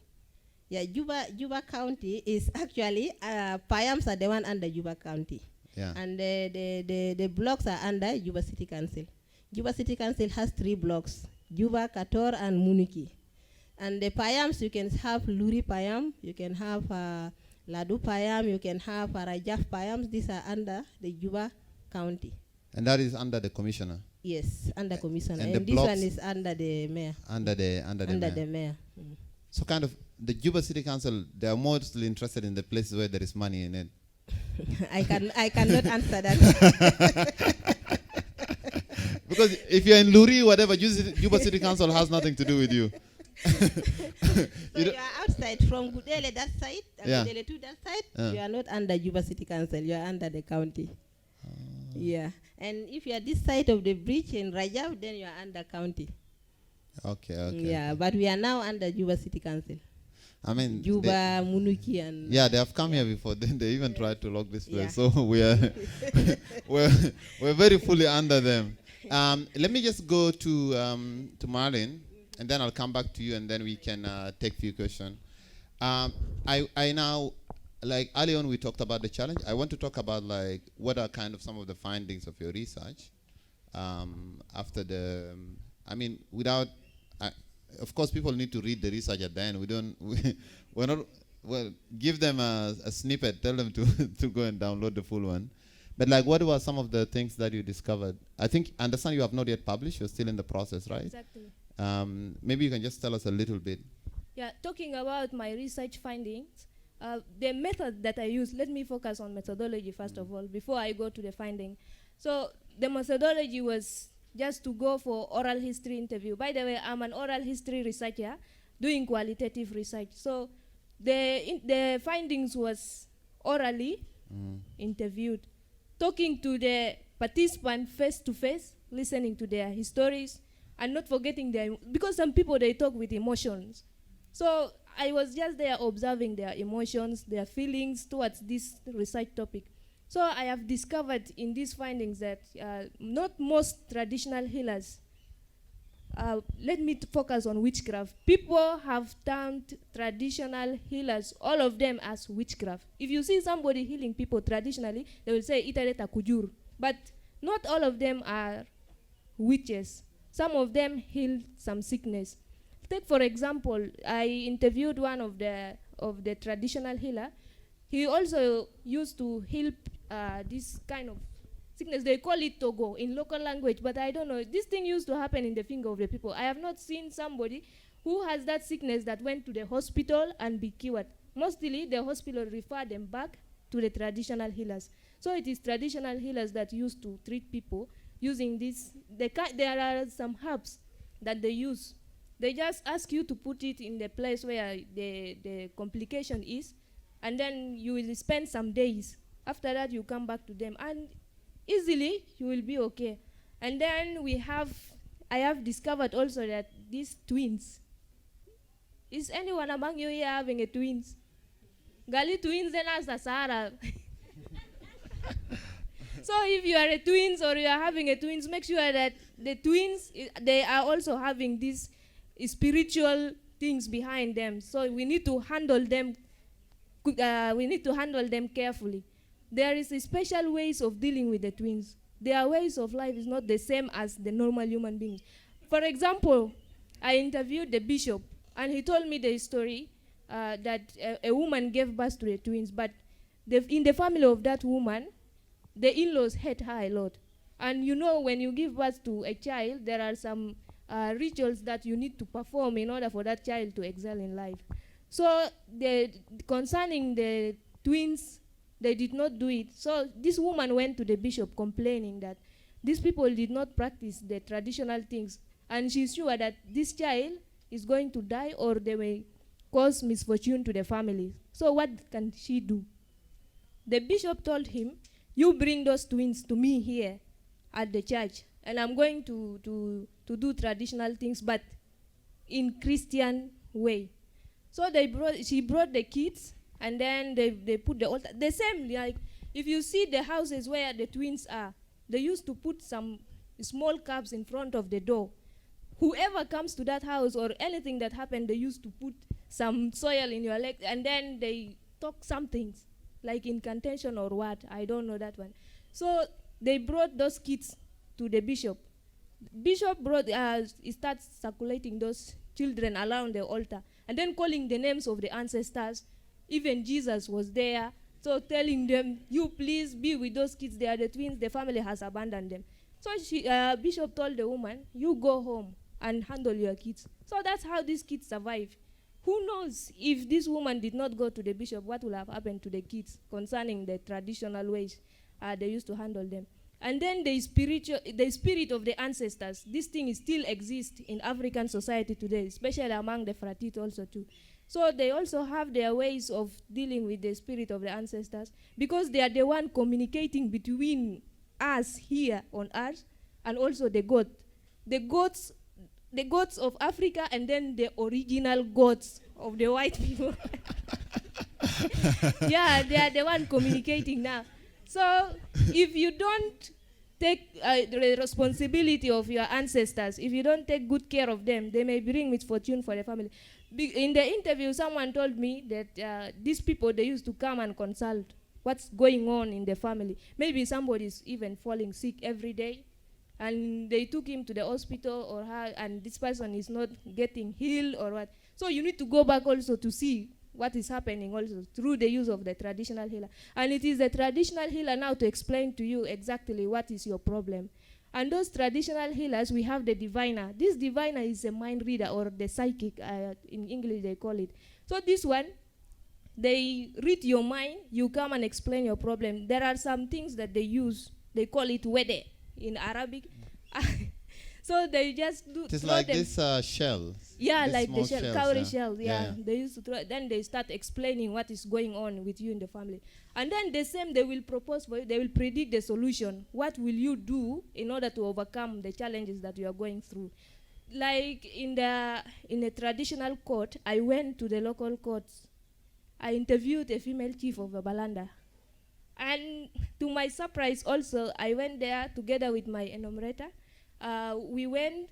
Yeah, Juba County is actually, Payams are the one under Juba County. Yeah. And the blocks are under Juba City Council. Juba City Council has 3 blocks, Juba, Kator, and Muniki. And the Payams, you can have Luri Payam, you can have Ladu Payam, you can have Rajaf Payams. These are under the Juba County. And that is under the commissioner? Yes, under commissioner. And this one is under the mayor. Under the mayor. So kind of the Juba City Council, they are mostly interested in the places where there is money in it. I cannot answer that. Because if you're in Luri, whatever, Juba City Council has nothing to do with you. So you are outside from Gudele that side, Gudele to that side. You are not under Juba City Council. You are under the county. Yeah, and if you are this side of the bridge in Rajab, then you are under county. Okay. Yeah, but we are now under Juba City Council. I mean, Juba, Munuki, and yeah, they have come here before. Then they even tried to lock this place. So we are we're very fully under them. Let me just go to Marlin, and then I'll come back to you, and then we can take few questions. I now, like early on we talked about the challenge. I want to talk about like what are kind of some of the findings of your research after the. I mean, without. Of course, people need to read the research at the end. We're not. Well, give them a snippet. Tell them to go and download the full one. But like, what were some of the things that you discovered? I understand you have not yet published. You're still in the process, right? Exactly. Maybe you can just tell us a little bit. Yeah, talking about my research findings, the method that I use, let me focus on methodology first of all, before I go to the finding. So the methodology was just to go for oral history interview. By the way, I'm an oral history researcher doing qualitative research. So the findings was orally interviewed, talking to the participant face to face, listening to their histories, and not forgetting because some people, they talk with emotions. So I was just there observing their emotions, their feelings towards this research topic. So I have discovered in these findings that not most traditional healers, let me focus on witchcraft. People have termed traditional healers, all of them, as witchcraft. If you see somebody healing people traditionally, they will say, Itareta kujur. But not all of them are witches. Some of them heal some sickness. Take, for example, I interviewed one of the traditional healer. He also used to heal this kind of sickness. They call it Togo in local language, but I don't know. This thing used to happen in the finger of the people. I have not seen somebody who has that sickness that went to the hospital and be cured. Mostly, the hospital refer them back to the traditional healers. So it is traditional healers that used to treat people using this. There are some herbs that they use. They just ask you to put it in the place where the complication is, and then you will spend some days. After that, you come back to them, and easily you will be okay. And then I have discovered also that these twins. Is anyone among you here having a twins? Gali twins and as a Sahara. So if you are a twins or you are having a twins, make sure that the twins, they are also having these spiritual things behind them. So we need to handle them. We need to handle them carefully. There is special ways of dealing with the twins. Their ways of life is not the same as the normal human beings. For example, I interviewed the bishop And he told me the story that a woman gave birth to the twins, but in the family of that woman, the in-laws hate her a lot. And you know, when you give birth to a child, there are some rituals that you need to perform in order for that child to excel in life. So concerning the twins, they did not do it. So this woman went to the bishop complaining that these people did not practice the traditional things, and she's sure that this child is going to die or they may cause misfortune to the family. So what can she do? The bishop told him, you bring those twins to me here at the church, and I'm going to do traditional things, but in Christian way. So she brought the kids, and then they put the altar. The same, like, if you see the houses where the twins are, they used to put some small cups in front of the door. Whoever comes to that house or anything that happened, they used to put some soil in your leg, and then they talk some things, like incantation or what, I don't know that one. So they brought those kids to the bishop. Bishop he starts circulating those children around the altar, and then calling the names of the ancestors. Even Jesus was there, so telling them, you please be with those kids, they are the twins, the family has abandoned them. So bishop told the woman, you go home and handle your kids. So that's how these kids survive. Who knows if this woman did not go to the bishop, what would have happened to the kids concerning the traditional ways they used to handle them. And then the spirit of the ancestors, this thing still exists in African society today, especially among the Fratit also too. So they also have their ways of dealing with the spirit of the ancestors, because they are the one communicating between us here on earth and also the god. The gods of Africa, and then the original gods of the white people. Yeah, they are the one communicating now. So if you don't take the responsibility of your ancestors, if you don't take good care of them, they may bring misfortune for the family. In the interview, someone told me that these people, they used to come and consult what's going on in the family. Maybe somebody's even falling sick every day, and they took him to the hospital or her, and this person is not getting healed or what. So you need to go back also to see what is happening also through the use of the traditional healer. And it is the traditional healer now to explain to you exactly what is your problem. And those traditional healers, we have the diviner. This diviner is a mind reader, or the psychic, in English they call it. So this one, they read your mind, you come and explain your problem. There are some things that they use, they call it wede in Arabic. So they just do. It's like this shell. Yeah, this like the shell, shells, cowrie yeah. shells. Yeah. They used to throw. Then they start explaining what is going on with you in the family, and then the same they will propose for you. They will predict the solution. What will you do in order to overcome the challenges that you are going through? Like in the traditional court, I went to the local courts. I interviewed a female chief of Babalanda, and to my surprise, also I went there together with my enumerator. We went,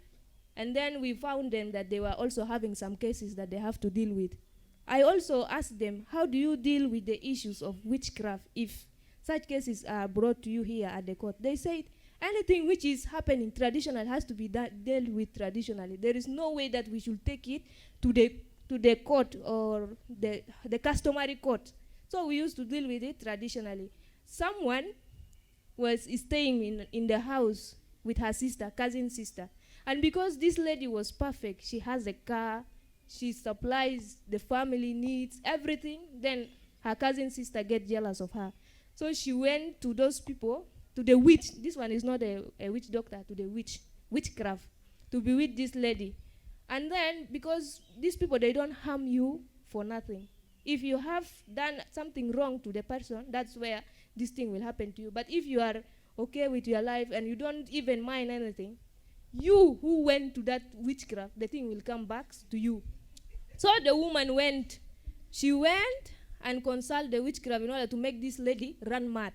and then we found them that they were also having some cases that they have to deal with. I also asked them, how do you deal with the issues of witchcraft if such cases are brought to you here at the court? They said, anything which is happening traditional has to be dealt with traditionally. There is no way that we should take it to the court or the customary court. So we used to deal with it traditionally. Someone was staying in the house with her sister, cousin sister. And because this lady was perfect, she has a car, she supplies the family needs, everything, then her cousin sister get jealous of her. So she went to those people, to the witch. This one is not a witch doctor, to the witchcraft, to be with this lady. And then, because these people, they don't harm you for nothing. If you have done something wrong to the person, that's where this thing will happen to you. But if you are okay with your life and you don't even mind anything, you who went to that witchcraft, the thing will come back to you. So the woman went. She went and consulted the witchcraft in order to make this lady run mad.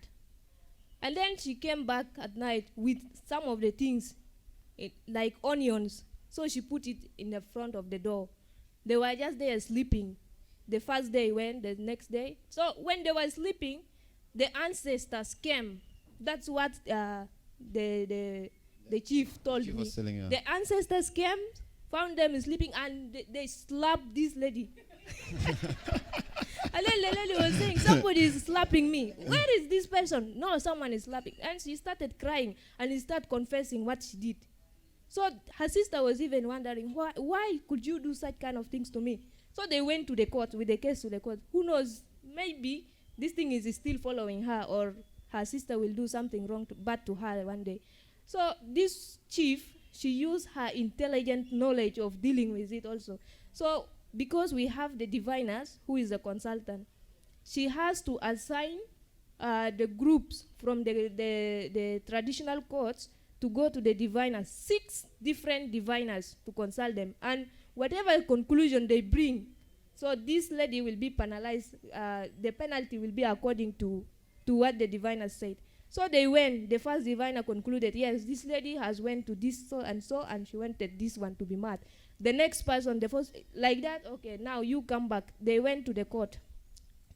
And then she came back at night with some of the things, like onions. So she put it in the front of the door. They were just there sleeping. The first day went, the next day. So when they were sleeping, the ancestors came. That's what the chief told me. Was telling you. The ancestors came found them sleeping, and they slapped this lady. And then the lady was saying, somebody is slapping me. Where is this person? No, someone is slapping. And she started crying, and he started confessing what she did. So her sister was even wondering, why could you do such kind of things to me? So they went to the court, with the case to the court. Who knows, maybe this thing is still following her, or her sister will do something wrong bad to her one day. So this chief, she used her intelligent knowledge of dealing with it also. So because we have the diviners, who is a consultant, she has to assign the groups from the traditional courts to go to the diviners, 6 different diviners to consult them. And whatever conclusion they bring, so this lady will be penalized. The penalty will be according to what the diviners said. So they went. The first diviner concluded, yes, this lady has went to this so, and she wanted this one to be mad. The next person, the first, like that, okay, now you come back. They went to the court.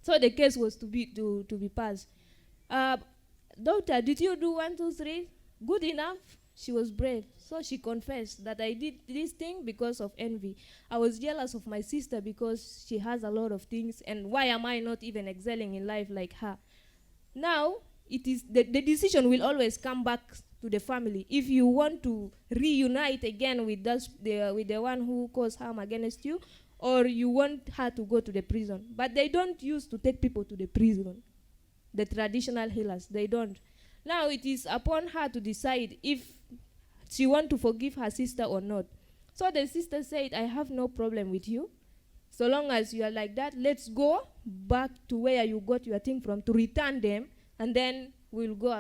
So the case was to be passed. Daughter, did you do 1, 2, 3? Good enough. She was brave. So she confessed that I did this thing because of envy. I was jealous of my sister because she has a lot of things, and why am I not even excelling in life like her? Now, it is the decision will always come back to the family. If you want to reunite again with the one who caused harm against you, or you want her to go to the prison. But they don't use to take people to the prison. The traditional healers, they don't. Now it is upon her to decide if she want to forgive her sister or not. So the sister said, I have no problem with you. So long as you are like that, let's go back to where you got your thing from, to return them, and then we'll go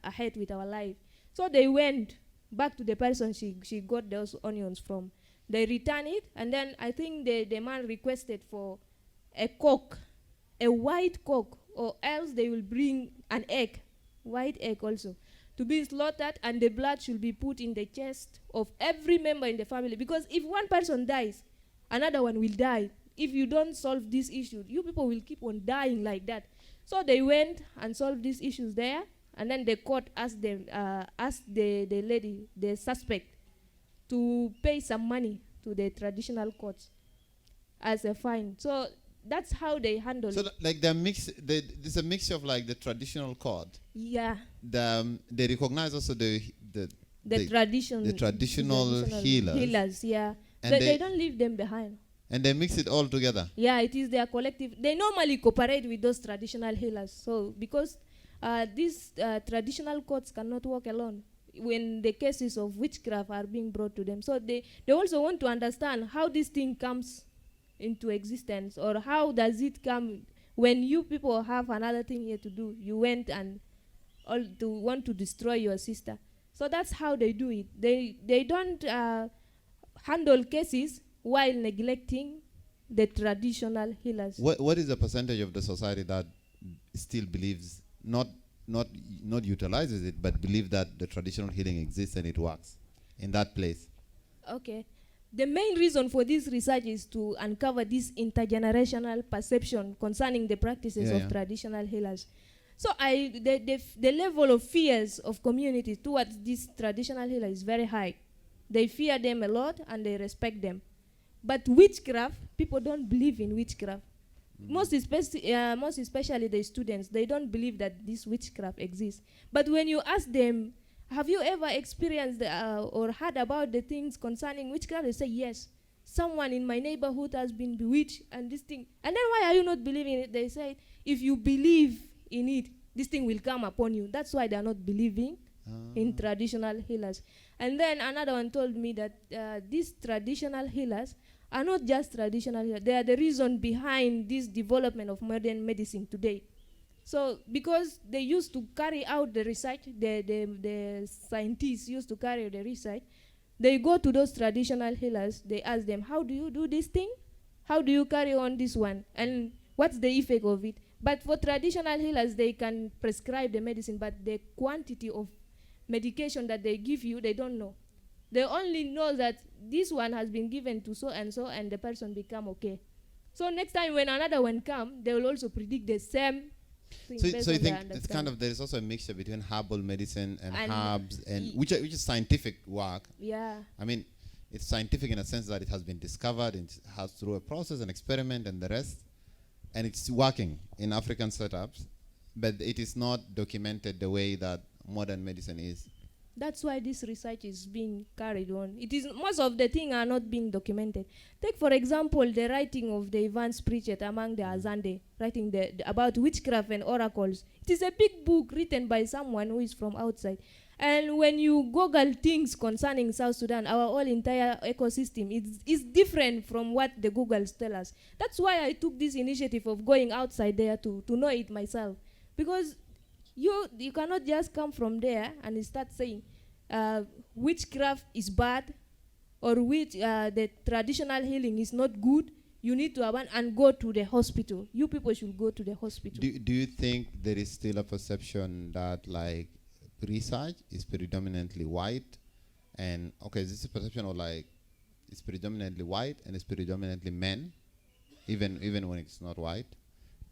ahead with our life. So they went back to the person she got those onions from. They returned it, and then I think the man requested for a cock, a white cock, or else they will bring an egg, white egg also, to be slaughtered, and the blood should be put in the chest of every member in the family. Because if one person dies, another one will die. If you don't solve this issue, you people will keep on dying like that. So they went and solved these issues there, and then the court asked the lady, the suspect, to pay some money to the traditional courts as a fine. So that's how they handle it. So like there's a mixture of like the traditional court. Yeah. They recognize also the traditional healers. Healers, yeah. And They don't leave them behind. And they mix it all together. Yeah, it is their collective. They normally cooperate with those traditional healers. So because these traditional courts cannot work alone when the cases of witchcraft are being brought to them. So they also want to understand how this thing comes into existence, or how does it come when you people have another thing here to do. You went and want to destroy your sister. So that's how they do it. They don't handle cases while neglecting the traditional healers. What is the percentage of the society that still believes, not utilizes it, but believe that the traditional healing exists and it works in that place? Okay. The main reason for this research is to uncover this intergenerational perception concerning the practices of traditional healers. So the level of fears of communities towards this traditional healer is very high. They fear them a lot and they respect them. But witchcraft, people don't believe in witchcraft. Most especially the students, they don't believe that this witchcraft exists. But when you ask them, have you ever experienced or heard about the things concerning witchcraft? They say, yes. Someone in my neighborhood has been bewitched and this thing. And then why are you not believing it? They say, if you believe in it, this thing will come upon you. That's why they are not believing in traditional healers. And then another one told me that these traditional healers are not just traditional healers. They are the reason behind this development of modern medicine today. So because they used to carry out the research, the scientists used to carry the research, they go to those traditional healers, they ask them, how do you do this thing? How do you carry on this one? And what's the effect of it? But for traditional healers, they can prescribe the medicine, but the quantity of medication that they give you, they don't know. They only know that this one has been given to so, and the person become okay. So next time when another one come, they will also predict the same thing. So you think it's kind of, there is also a mixture between herbal medicine and herbs, and which is scientific work. Yeah. I mean, it's scientific in a sense that it has been discovered, it has through a process, an experiment, and the rest, and it's working in African setups, but it is not documented the way that modern medicine is. That's why this research is being carried on. It is most of the things are not being documented. Take for example the writing of the Evans Pritchett among the Azande, writing about witchcraft and oracles. It is a big book written by someone who is from outside. And when you Google things concerning South Sudan, our whole entire ecosystem is different from what the Googles tell us. That's why I took this initiative of going outside there to know it myself. Because you cannot just come from there and start saying witchcraft is bad or the traditional healing is not good. You need to abandon and go to the hospital. You people should go to the hospital. Do you think there is still a perception that like research is predominantly white, and okay, is this a perception of like it's predominantly white and it's predominantly men, even when it's not white,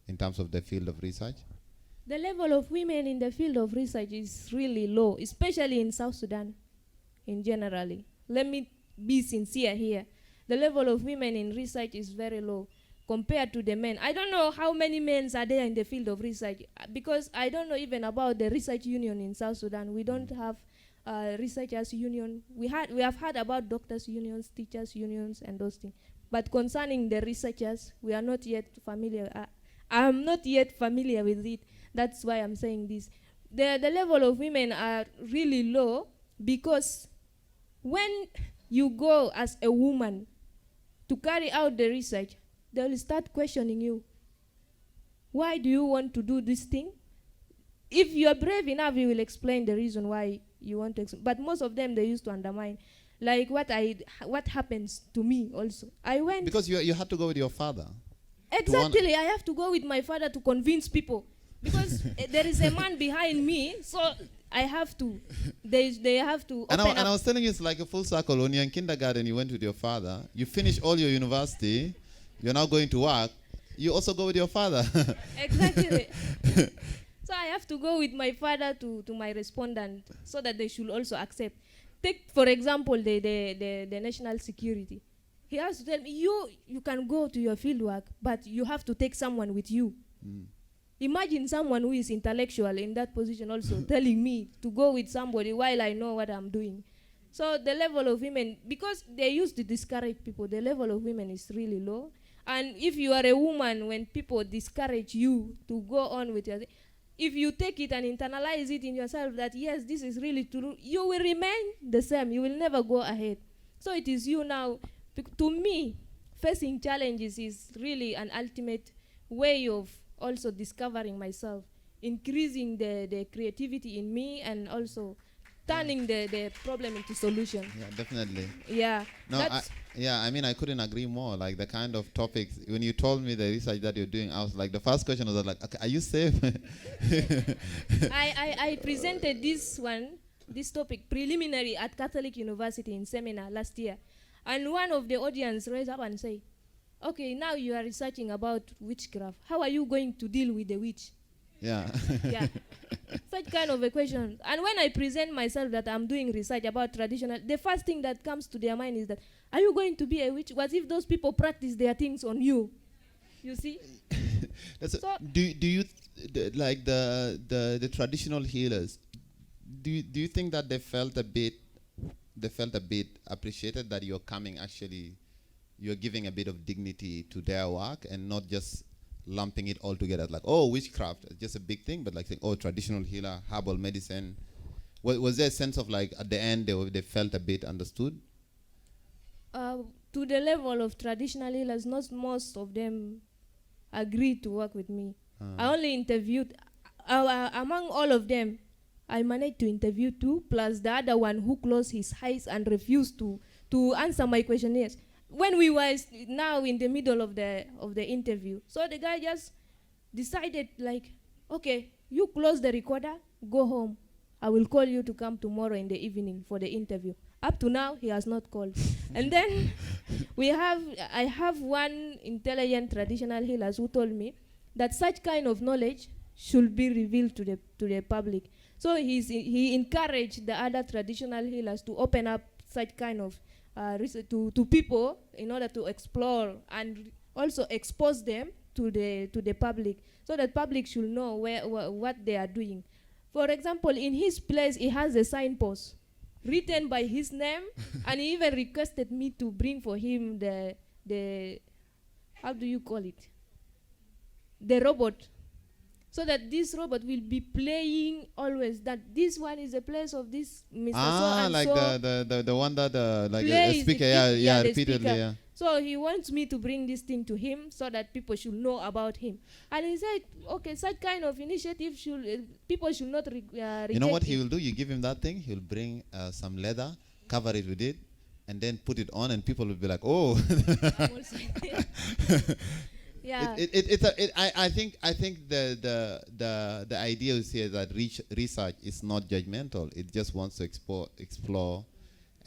in terms of the field of research? The level of women in the field of research is really low, especially in South Sudan in generally. Let me be sincere here. The level of women in research is very low compared to the men. I don't know how many men are there in the field of research because I don't know even about the research union in South Sudan. We don't have researchers union. We have heard about doctors unions, teachers unions, and those things. But concerning the researchers, we are not yet familiar. I'm not yet familiar with it. That's why I'm saying this. The level of women are really low because when you go as a woman to carry out the research, they will start questioning you. Why do you want to do this thing? If you are brave enough, you will explain the reason why you want to. But most of them, they used to undermine. Like what happens to me also. I went... Because you had to go with your father. Exactly. I have to go with my father to convince people. Because there is a man behind me, so I have to. They have to. And I was telling you, it's like a full circle. When you're in kindergarten, you went with your father. You finish all your university. You're now going to work. You also go with your father. Exactly. So I have to go with my father to my respondent so that they should also accept. Take, for example, the national security. He has to tell me, you can go to your field work, but you have to take someone with you. Mm. Imagine someone who is intellectual in that position also telling me to go with somebody while I know what I'm doing. So the level of women, because they used to discourage people, the level of women is really low. And if you are a woman, when people discourage you to go on with your thing, if you take it and internalize it in yourself that, yes, this is really true, you will remain the same. You will never go ahead. So it is you now. To me, facing challenges is really an ultimate way of also discovering myself, increasing the creativity in me, and also turning the problem into solution. Yeah, definitely. Yeah. No, I mean, I couldn't agree more. Like the kind of topics, when you told me the research that you're doing, I was like, the first question was like, okay, are you safe? I presented this topic preliminary at Catholic University in seminar last year. And one of the audience raised up and said, okay, now you are researching about witchcraft. How are you going to deal with the witch? Yeah. Yeah. Such kind of a question. And when I present myself that I'm doing research about traditional, the first thing that comes to their mind is that, are you going to be a witch? What if those people practice their things on you? You see? Do you like the traditional healers? Do you think that they felt a bit appreciated that you're coming, actually you're giving a bit of dignity to their work and not just lumping it all together like, oh, witchcraft, just a big thing, but like saying, oh, traditional healer, herbal medicine. Was there a sense of like at the end they felt a bit understood? To the level of traditional healers, not most of them agreed to work with me. I only interviewed, among all of them, I managed to interview 2, plus the other one who closed his eyes and refused to answer my questionnaires. When we were now in the middle of the interview, so the guy just decided like, okay, you close the recorder, go home. I will call you to come tomorrow in the evening for the interview. Up to now, he has not called. And then I have one intelligent traditional healer who told me that such kind of knowledge should be revealed to the public. So he encouraged the other traditional healers to open up such kind of to people in order to explore and also expose them to the public, so that public should know what they are doing. For example, in his place, he has a signpost written by his name, and he even requested me to bring for him the how do you call it? The robot. So that this robot will be playing always that this one is the place of this Mr. Like so the one that like a plays speaker, the repeatedly, speaker. yeah. So he wants me to bring this thing to him so that people should know about him. And he said, okay, such kind of initiative should people should not reject. You know what he it. will do? You give him that thing, he'll bring some leather, cover it with it, and then put it on, and people will be like, oh. I'm also yeah. I think the idea is here that research is not judgmental. It just wants to explore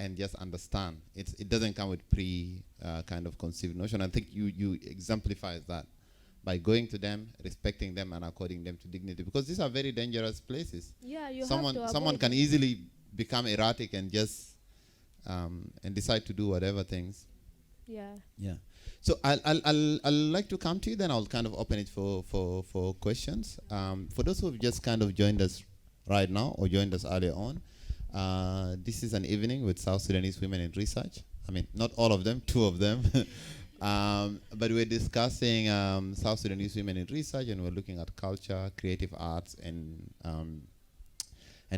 and just understand. It doesn't come with kind of conceived notion. I think you exemplify that by going to them, respecting them, and according them to dignity, because these are very dangerous places. Yeah, you someone have to someone avoid can it. easily become erratic and just and decide to do whatever things. Yeah. Yeah. So I'll like to come to you, then I'll kind of open it for questions. For those who have just kind of joined us right now or joined us earlier on, this is an evening with South Sudanese women in research. I mean, not all of them, 2 of them. But we're discussing South Sudanese women in research, and we're looking at culture, creative arts, and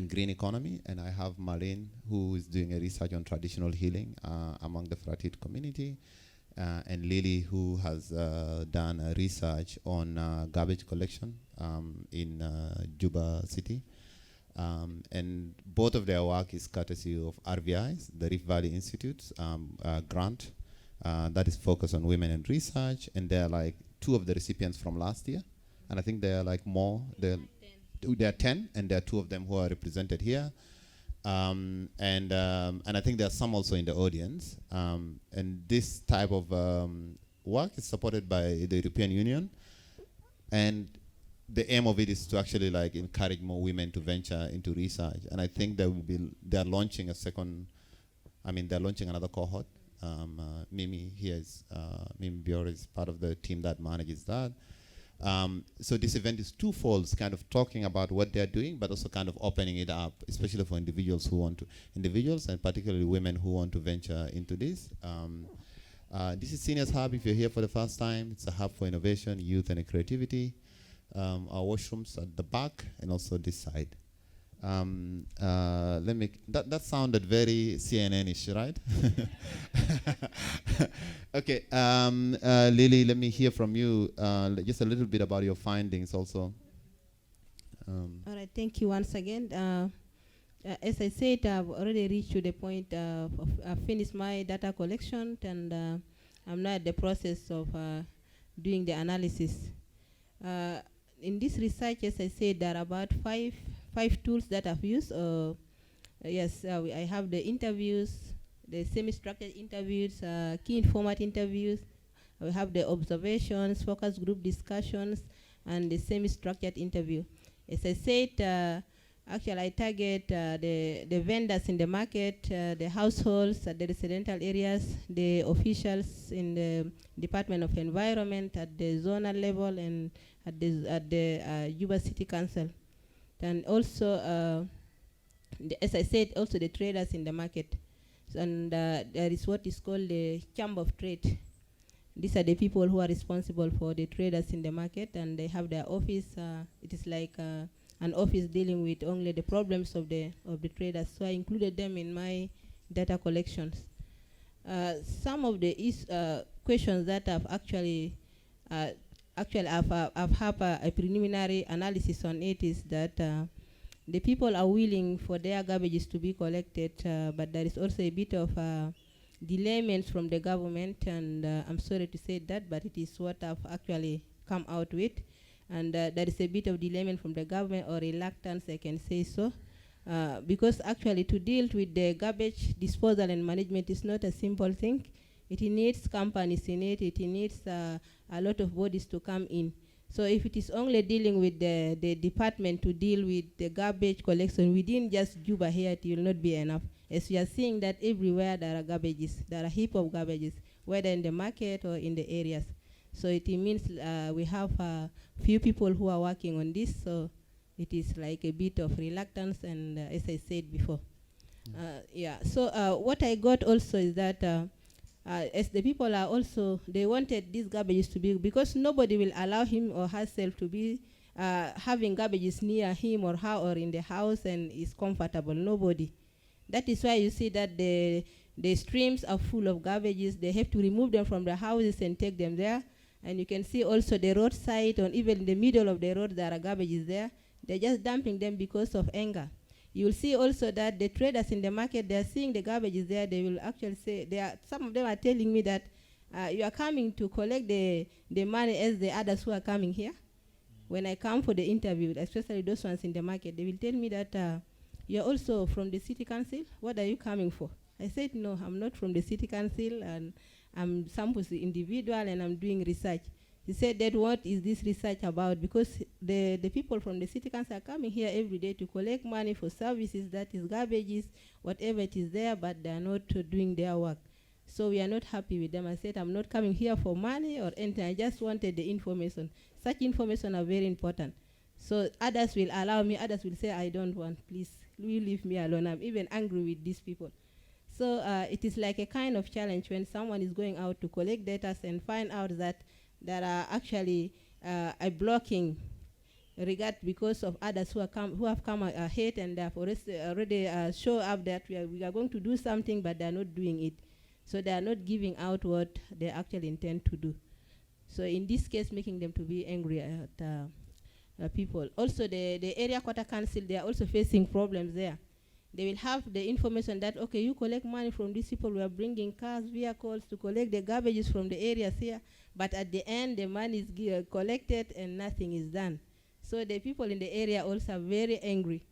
green economy. And I have Marlin, who is doing a research on traditional healing among the Fratit community, and Lilly, who has done a research on garbage collection in Juba City. And both of their work is courtesy of RVI's, the Rift Valley Institute's grant that is focused on women in research. And they're like 2 of the recipients from last year. And I think there are like more. There are 10, and there are 2 of them who are represented here. And I think there are some also in the audience. And this type of work is supported by the European Union. And the aim of it is to actually like encourage more women to venture into research. And I think they're launching they're launching another cohort. Mimi here is, Mimi Bior is part of the team that manages that. So this event is twofold, kind of talking about what they're doing, but also kind of opening it up, especially for individuals and particularly women who want to venture into this. This is Seniors Hub. If you're here for the first time, it's a hub for innovation, youth, and creativity. Our washrooms at the back and also this side. That sounded very CNN-ish, right? Okay, Lilly, let me hear from you just a little bit about your findings also. All right, thank you once again. As I said, I've already reached to the point of I've finished my data collection, and I'm now at the process of doing the analysis. In this research, as I said, there are about five tools that I've used. I have the interviews, the semi-structured interviews, key informant interviews. We have the observations, focus group discussions, and the semi-structured interview. As I said, actually I target the vendors in the market, the households at the residential areas, the officials in the Department of Environment at the zonal level and at the Juba City Council. And also, as I said, also the traders in the market. And there is what is called the Chamber of Trade. These are the people who are responsible for the traders in the market, and they have their office. It is like an office dealing with only the problems of the traders. So I included them in my data collections. Some of the questions that I've actually I've had a preliminary analysis on it is that the people are willing for their garbages to be collected, but there is also a bit of delayment from the government, and I'm sorry to say that, but it is what I've actually come out with. And there is a bit of delayment from the government, or reluctance, I can say so, because actually to deal with the garbage disposal and management is not a simple thing. It needs companies in it. It needs a lot of bodies to come in. So if it is only dealing with the department to deal with the garbage collection within just Juba here, it will not be enough. As we are seeing that everywhere there are garbages, there are heap of garbages, whether in the market or in the areas. So it means we have few people who are working on this, so it is like a bit of reluctance, and as I said before. Yeah, so what I got also is that as the people are also, they wanted these garbages to be, because nobody will allow him or herself to be having garbages near him or her or in the house and is comfortable, nobody. That is why you see that the streams are full of garbages. They have to remove them from the houses and take them there. And you can see also the roadside, or even in the middle of the road, there are garbages there. They're just dumping them because of anger. You will see also that the traders in the market, they're seeing the garbages there. They will actually say, some of them are telling me that you are coming to collect the money as the others who are coming here. When I come for the interview, especially those ones in the market, they will tell me that you're also from the city council. What are you coming for? I said, no, I'm not from the city council, and I'm some individual, and I'm doing research. He said that what is this research about? Because the people from the city council are coming here every day to collect money for services, that is garbages, whatever it is there, but they are not doing their work. So we are not happy with them. I said, I'm not coming here for money or anything. I just wanted the information. Such information are very important. So others will allow me, others will say, I don't want, please, will you leave me alone? I'm even angry with these people. So it is like a kind of challenge when someone is going out to collect data and find out that there are actually a blocking regard because of others who have come ahead and have already show up that we are going to do something, but they are not doing it. So they are not giving out what they actually intend to do. So in this case, making them to be angry at people. Also, the area quarter council, they are also facing problems there. They will have the information that, okay, you collect money from these people, we are bringing cars, vehicles to collect the garbages from the areas here, but at the end, the money is collected and nothing is done. So the people in the area also are very angry.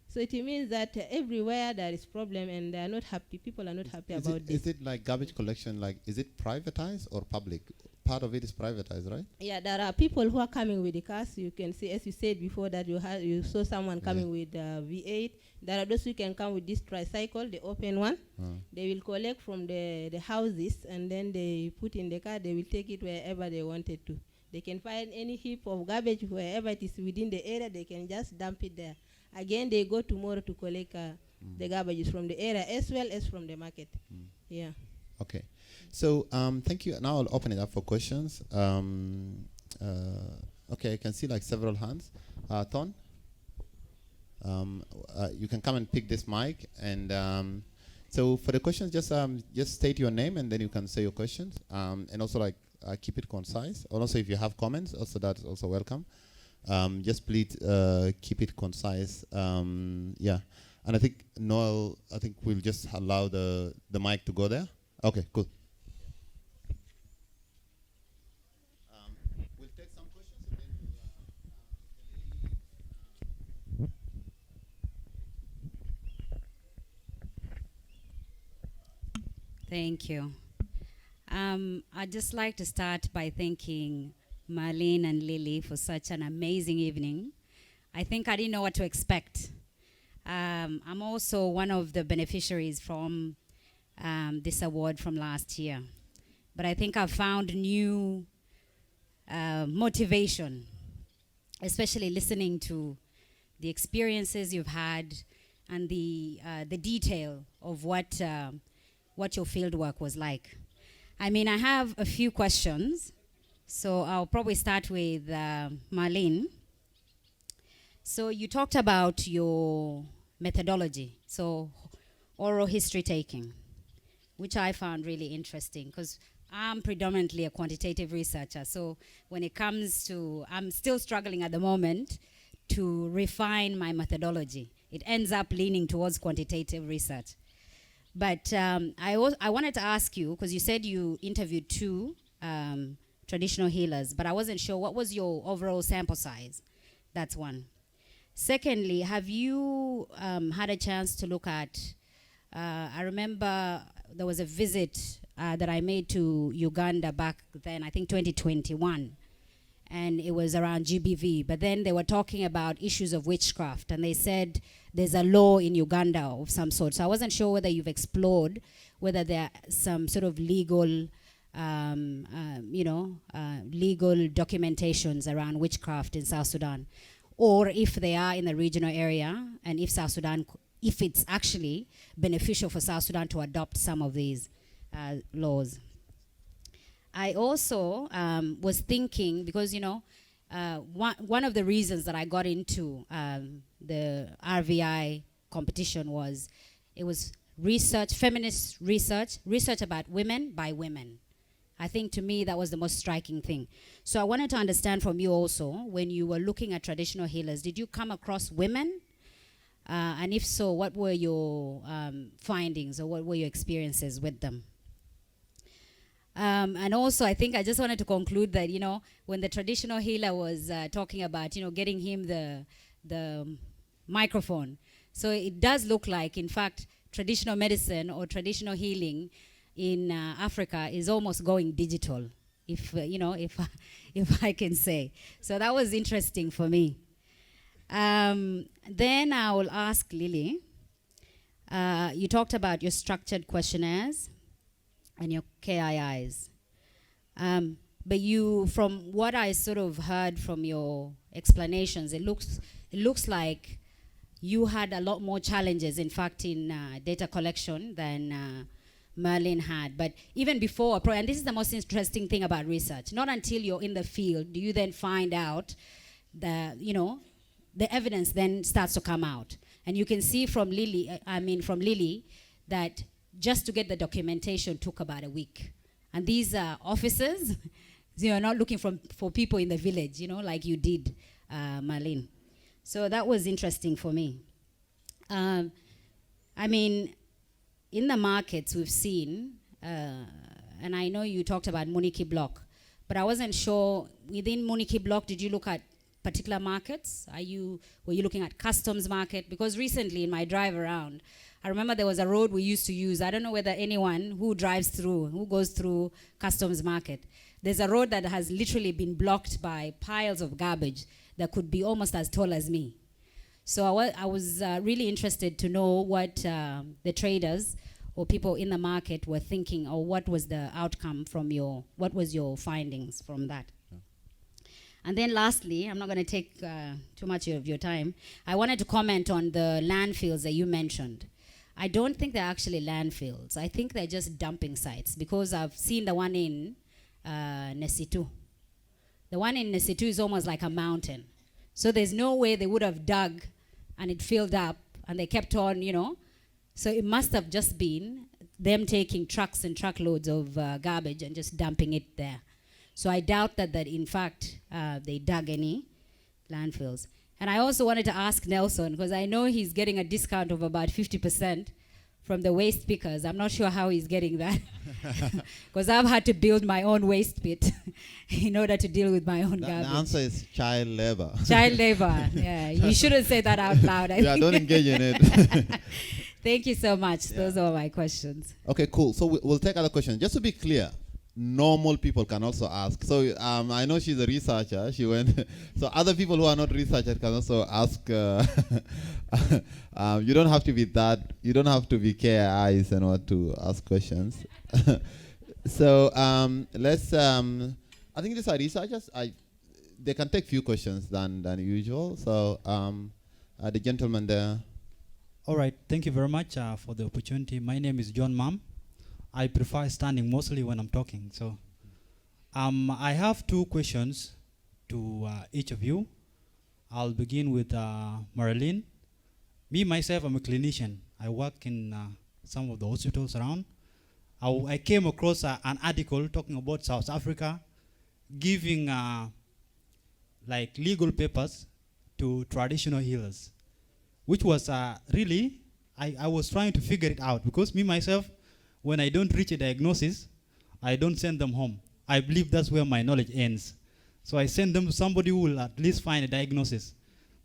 So it means that everywhere there is problem and they are not happy. People are not happy about this. Is it like garbage collection, like, is it privatized or public? Part of it is privatized, right? Yeah, there are people who are coming with the cars. You can see, as you said before, that you saw someone coming with V8. There are those who can come with this tricycle, the open one. They will collect from the houses, and then they put in the car. They will take it wherever they wanted to. They can find any heap of garbage wherever it is within the area. They can just dump it there. Again, they go tomorrow to collect the garbages from the area as well as from the market. Yeah. Okay. So thank you. Now I'll open it up for questions. Okay, I can see like several hands. Ton, you can come and pick this mic. And so for the questions, just state your name and then you can say your questions. And also like keep it concise. And also if you have comments, also that's also welcome. Just please keep it concise. Yeah. And I think Noel, we'll just allow the mic to go there. Okay, cool. We'll take some questions and then Thank you. I'd just like to start by thanking Marlin and Lilly for such an amazing evening. I think I didn't know what to expect. I'm also one of the beneficiaries from this award from last year. But I think I've found new motivation, especially listening to the experiences you've had and the detail of what your field work was like. I mean, I have a few questions, so I'll probably start with Marlin. So you talked about your methodology, so oral history taking, which I found really interesting because I'm predominantly a quantitative researcher. So when it comes to, I'm still struggling at the moment to refine my methodology. It ends up leaning towards quantitative research. But I wanted to ask you, because you said you interviewed 2 traditional healers, but I wasn't sure, what was your overall sample size? That's one. Secondly, have you had a chance to look at, I remember there was a visit that I made to Uganda back then, I think 2021. and it was around GBV. But then they were talking about issues of witchcraft, and they said there's a law in Uganda of some sort. So I wasn't sure whether you've explored whether there are some sort of legal, legal documentations around witchcraft in South Sudan, or if they are in the regional area, and if South Sudan, if it's actually beneficial for South Sudan to adopt some of these laws. I also was thinking, because one of the reasons that I got into the RVI competition was it was research, feminist research about women by women. I think to me that was the most striking thing. So I wanted to understand from you also, when you were looking at traditional healers, did you come across women? And if so, what were your findings, or what were your experiences with them? And also, I think I just wanted to conclude that, when the traditional healer was talking about, getting him the microphone. So it does look like, in fact, traditional medicine or traditional healing in Africa is almost going digital, if I can say. So that was interesting for me. Then I will ask Lilly. You talked about your structured questionnaires and your KIIs. But from what I sort of heard from your explanations, it looks like you had a lot more challenges, in fact, in data collection than Marlin had. But even before, and this is the most interesting thing about research, not until you're in the field do you then find out the evidence then starts to come out. And you can see from Lilly, that just to get the documentation took about a week. And these officers, you're not looking for people in the village, like you did, Marlin. So that was interesting for me. In the markets we've seen, and I know you talked about Muniki Block, but I wasn't sure, within Muniki Block, did you look at particular markets? Were you looking at customs market? Because recently in my drive around, I remember there was a road we used to use. I don't know whether anyone who goes through customs market. There's a road that has literally been blocked by piles of garbage that could be almost as tall as me. So I was really interested to know what the traders or people in the market were thinking, or what was the outcome what was your findings from that? And then lastly, I'm not going to take too much of your time. I wanted to comment on the landfills that you mentioned. I don't think they're actually landfills. I think they're just dumping sites, because I've seen the one in Nesitu. The one in Nesitu is almost like a mountain. So there's no way they would have dug and it filled up and they kept on, So it must have just been them taking trucks and truckloads of garbage and just dumping it there. So I doubt that in fact they dug any landfills. And I also wanted to ask Nelson, because I know he's getting a discount of about 50% from the waste pickers. I'm not sure how he's getting that, because I've had to build my own waste pit in order to deal with my own garbage. The answer is child labor. Child labor, yeah. You shouldn't say that out loud. Yeah, don't engage in it. Thank you so much. Yeah. Those are my questions. Okay, cool. So we'll take other questions. Just to be clear, normal people can also ask. So I know she's a researcher. She went. So other people who are not researchers can also ask. You don't have to be that. You don't have to be KIs and what to ask questions. So let's. I think these are researchers. They can take few questions than usual. So the gentleman there. All right. Thank you very much for the opportunity. My name is John Mam. I prefer standing mostly when I'm talking. So I have two questions to each of you. I'll begin with Marlin. Me, myself, I'm a clinician. I work in some of the hospitals around. I came across an article talking about South Africa giving like legal papers to traditional healers, which was really, I was trying to figure it out, because me, myself, when I don't reach a diagnosis, I don't send them home. I believe that's where my knowledge ends. So I send them to somebody who will at least find a diagnosis.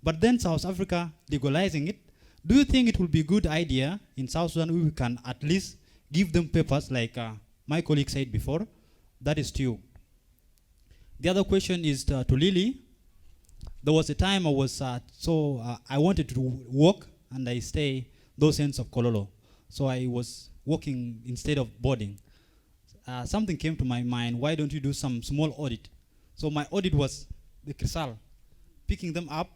But then South Africa legalizing it, do you think it will be a good idea in South Sudan we can at least give them papers like my colleague said before? That is to you. The other question is to Lilly. There was a time I was I wanted to walk and I stay those ends of Kololo. So I was walking instead of boarding. Something came to my mind, why don't you do some small audit? So my audit was the Crisal, picking them up,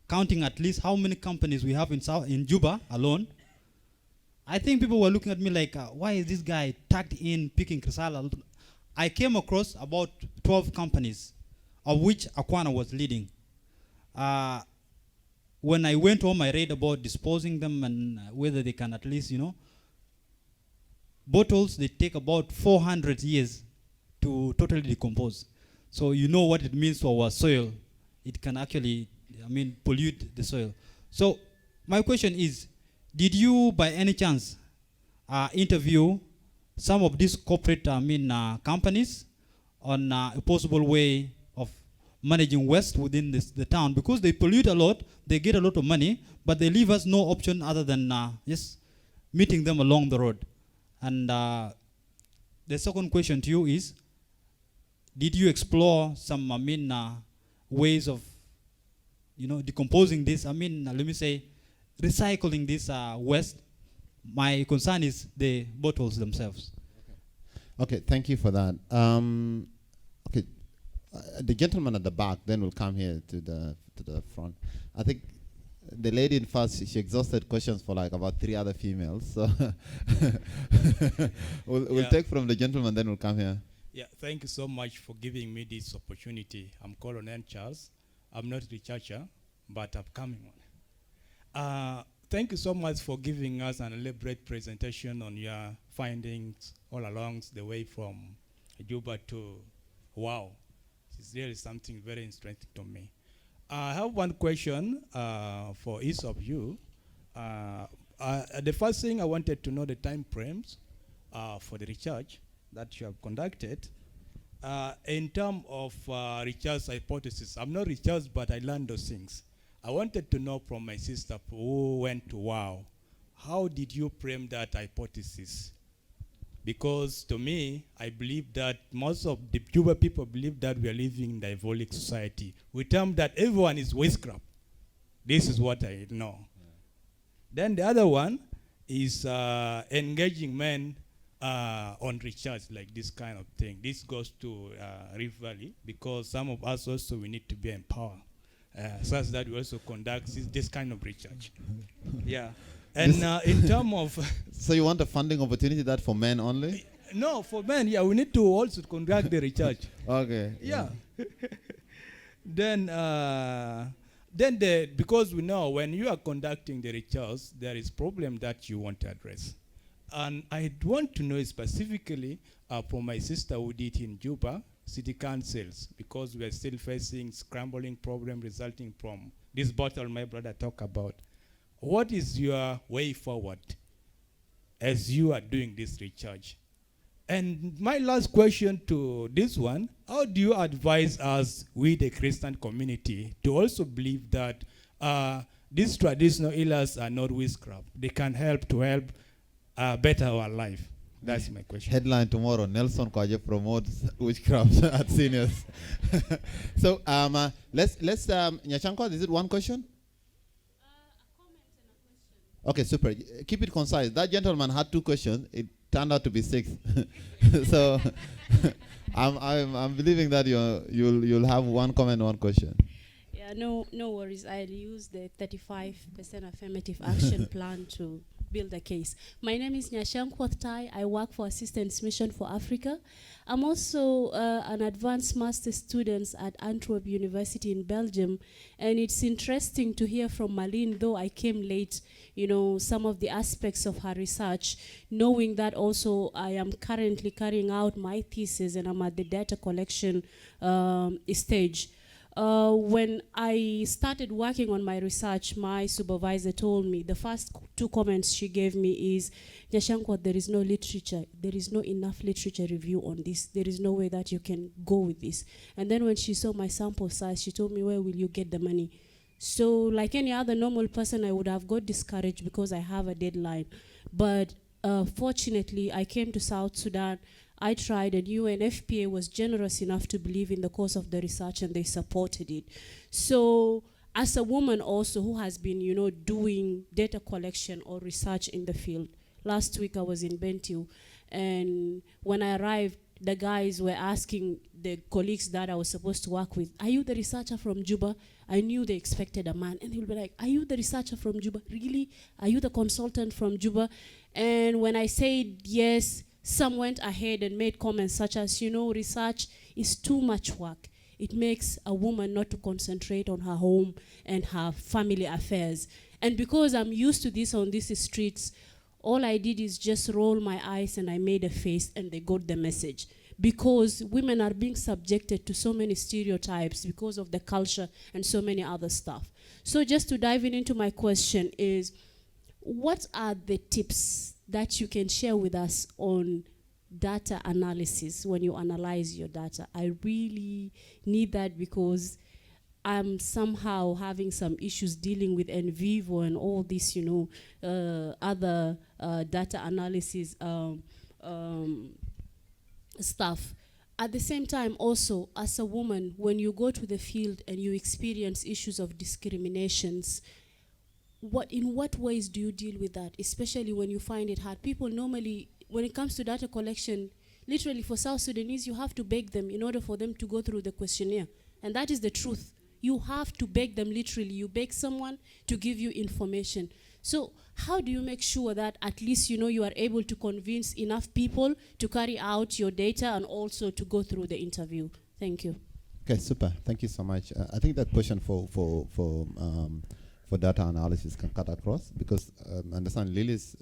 counting at least how many companies we have in Juba alone. I think people were looking at me like, why is this guy tucked in picking Crisal? I came across about 12 companies, of which Akwana was leading. When I went home, I read about disposing them and whether they can at least, bottles, they take about 400 years to totally decompose. So you know what it means to our soil. It can actually, pollute the soil. So my question is, did you by any chance interview some of these corporate companies on a possible way of managing waste within the town? Because they pollute a lot, they get a lot of money, but they leave us no option other than just meeting them along the road. And the second question to you is, did you explore some ways of decomposing this? Let me say recycling this waste. My concern is the bottles themselves. Okay, thank you for that. Okay, the gentleman at the back, then we'll come here to the front. I think the lady in first, she exhausted questions for like about 3 other females. So we'll take from the gentleman, then we'll come here. Yeah, thank you so much for giving me this opportunity. I'm Colonel Charles. I'm not a researcher, but I'm coming on. Thank you so much for giving us an elaborate presentation on your findings all along the way from Juba to Wow. It's really something very interesting to me. I have one question for each of you. The first thing I wanted to know the time frames for the research that you have conducted. In terms of research hypothesis, I'm not research, but I learned those things. I wanted to know from my sister who went to WOW, how did you frame that hypothesis? Because to me, I believe that most of the Juba people believe that we are living in diabolic society. We term that everyone is witchcraft. This is what I know. Yeah. Then the other one is engaging men on research, like this kind of thing. This goes to Rift Valley, because some of us also, we need to be empowered, such that we also conduct this kind of research. Yeah. And in terms of... So you want a funding opportunity that for men only? No, for men, yeah, we need to also conduct the research. Okay. Yeah. Then because we know when you are conducting the research, there is problem that you want to address. And I want to know specifically for my sister who did in Juba, city councils, because we are still facing scrambling problem resulting from this bottle my brother talked about. What is your way forward as you are doing this research? And my last question to this one, how do you advise us, we the Christian community, to also believe that these traditional healers are not witchcraft? They can help better our life. That's my question. Headline tomorrow, Nelson Kwaje promotes witchcraft at seniors. So let's Nyashankwa, is it one question? Okay, super. Keep it concise. That gentleman had 2 questions. It turned out to be 6. So I'm believing that you'll have 1 comment, 1 question. Yeah, no worries. I'll use the 35% affirmative action plan to build a case. My name is Nyashankwa Tai. I work for Assistance Mission for Africa. I'm also an advanced master student at Antwerp University in Belgium, and it's interesting to hear from Marlin, though I came late, some of the aspects of her research, knowing that also I am currently carrying out my thesis and I'm at the data collection stage. When I started working on my research, my supervisor told me, the first 2 comments she gave me is, Nyashankwa, there is no literature. There is no enough literature review on this. There is no way that you can go with this. And then when she saw my sample size, she told me, where will you get the money? So like any other normal person, I would have got discouraged because I have a deadline. But Fortunately, I came to South Sudan. I tried, and UNFPA was generous enough to believe in the cause of the research, and they supported it. So as a woman also who has been, doing data collection or research in the field, last week I was in Bentiu, and when I arrived, the guys were asking the colleagues that I was supposed to work with, are you the researcher from Juba? I knew they expected a man. And they would be like, are you the researcher from Juba? Really? Are you the consultant from Juba? And when I said yes, some went ahead and made comments such as, research is too much work. It makes a woman not to concentrate on her home and her family affairs. And because I'm used to this on these streets, all I did is just roll my eyes and I made a face, and they got the message. Because women are being subjected to so many stereotypes because of the culture and so many other stuff. So just to dive into my question is, what are the tips that you can share with us on data analysis when you analyze your data? I really need that because I'm somehow having some issues dealing with NVivo and all this, other data analysis stuff. At the same time, also, as a woman, when you go to the field and you experience issues of discriminations, in what ways do you deal with that, especially when you find it hard? People normally, when it comes to data collection, literally for South Sudanese, you have to beg them in order for them to go through the questionnaire. And that is the truth. You have to beg them literally. You beg someone to give you information. So how do you make sure that at least you are able to convince enough people to carry out your data and also to go through the interview? Thank you. Okay, super. Thank you so much. I think that question for data analysis can cut across because I understand Lilly's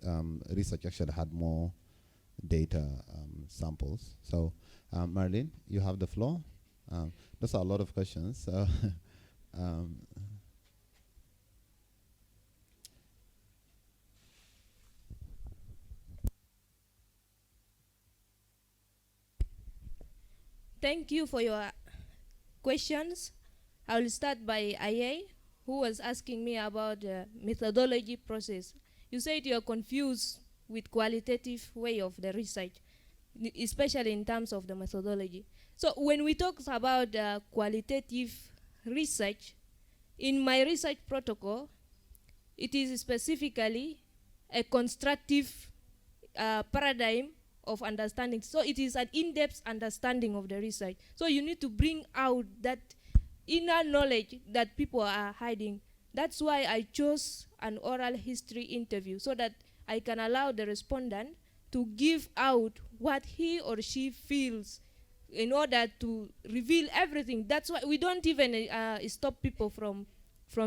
research actually had more data samples. So Marlin, you have the floor. Those are a lot of questions. So Thank you for your questions. I will start by Aye, who was asking me about the methodology process. You said you're confused with qualitative way of the research, especially in terms of the methodology. So when we talk about qualitative research, in my research protocol, it is specifically a constructive paradigm of understanding. So it is an in-depth understanding of the research. So you need to bring out that inner knowledge that people are hiding. That's why I chose an oral history interview, so that I can allow the respondent to give out what he or she feels in order to reveal everything. That's why we don't even stop people from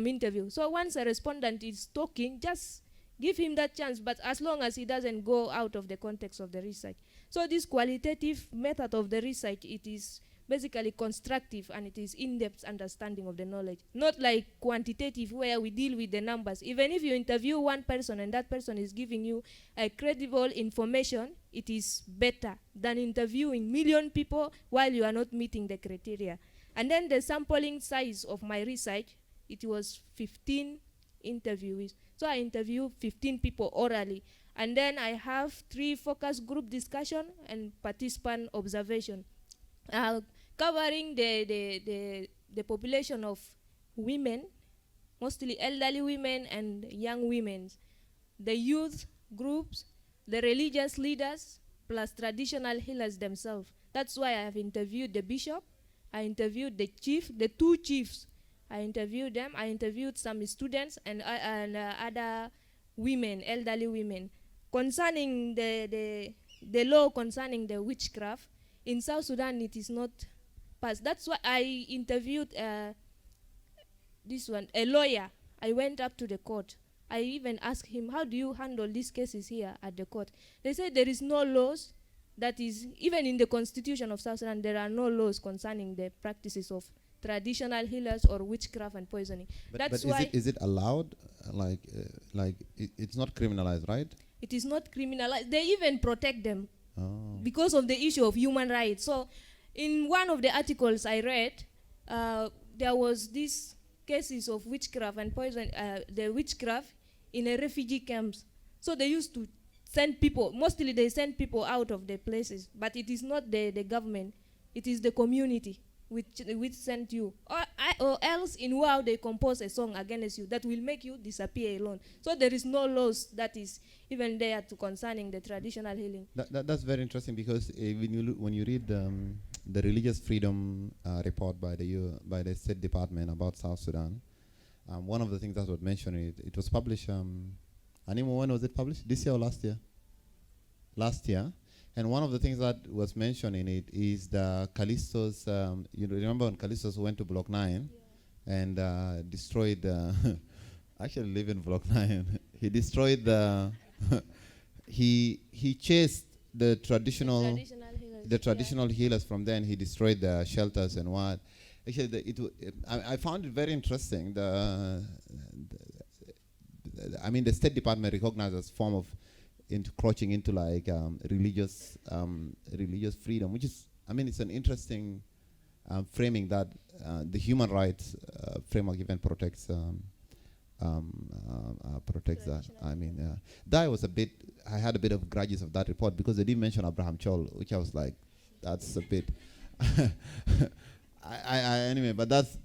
interview. So once a respondent is talking, just give him that chance, but as long as he doesn't go out of the context of the research. So this qualitative method of the research, it is basically constructive and it is in-depth understanding of the knowledge. Not like quantitative where we deal with the numbers. Even if you interview one person and that person is giving you a credible information, it is better than interviewing million people while you are not meeting the criteria. And then the sampling size of my research, it was 15 interviewees. So I interview 15 people orally. And then I have 3 focus group discussion and participant observation. Covering the population of women, mostly elderly women and young women, the youth groups, the religious leaders, plus traditional healers themselves. That's why I have interviewed the bishop, I interviewed the chief, the 2 chiefs. I interviewed them. I interviewed some students and other women, elderly women, concerning the law concerning the witchcraft. In South Sudan, it is not passed. That's why I interviewed a lawyer. I went up to the court. I even asked him, how do you handle these cases here at the court? They said there is no laws. That is, even in the constitution of South Sudan, there are no laws concerning the practices of traditional healers or witchcraft and poisoning. That's why is it allowed? It's not criminalized, right? It is not criminalized. They even protect them because of the issue of human rights. So in one of the articles I read, there was these cases of witchcraft and poison, the witchcraft in a refugee camps. So they used to send people, mostly they send people out of the places, but it is not the government, it is the community which sent you. Or else in wow they compose a song against you that will make you disappear alone. So there is no laws that is even there to concerning the traditional healing. That's very interesting, because when you read the religious freedom report by the State Department about South Sudan, one of the things that was mentioned, it was published, Animo, when was it published? This year or last year? Last year. And one of the things that was mentioned in it is the Callisto's, you remember when Callisto's went to Block 9 and destroyed, actually live in Block 9. He destroyed the, he chased the traditional healers from there, and he destroyed the shelters and what. Actually, I found it very interesting. I mean, the State Department recognized as form of encroaching into like religious freedom, which is, I mean, it's an interesting framing that the human rights framework even protects that. I mean, that was I had a bit of grudges of that report, because they didn't mention Abraham Chol, which I was like, that's a bit. Anyway, but that's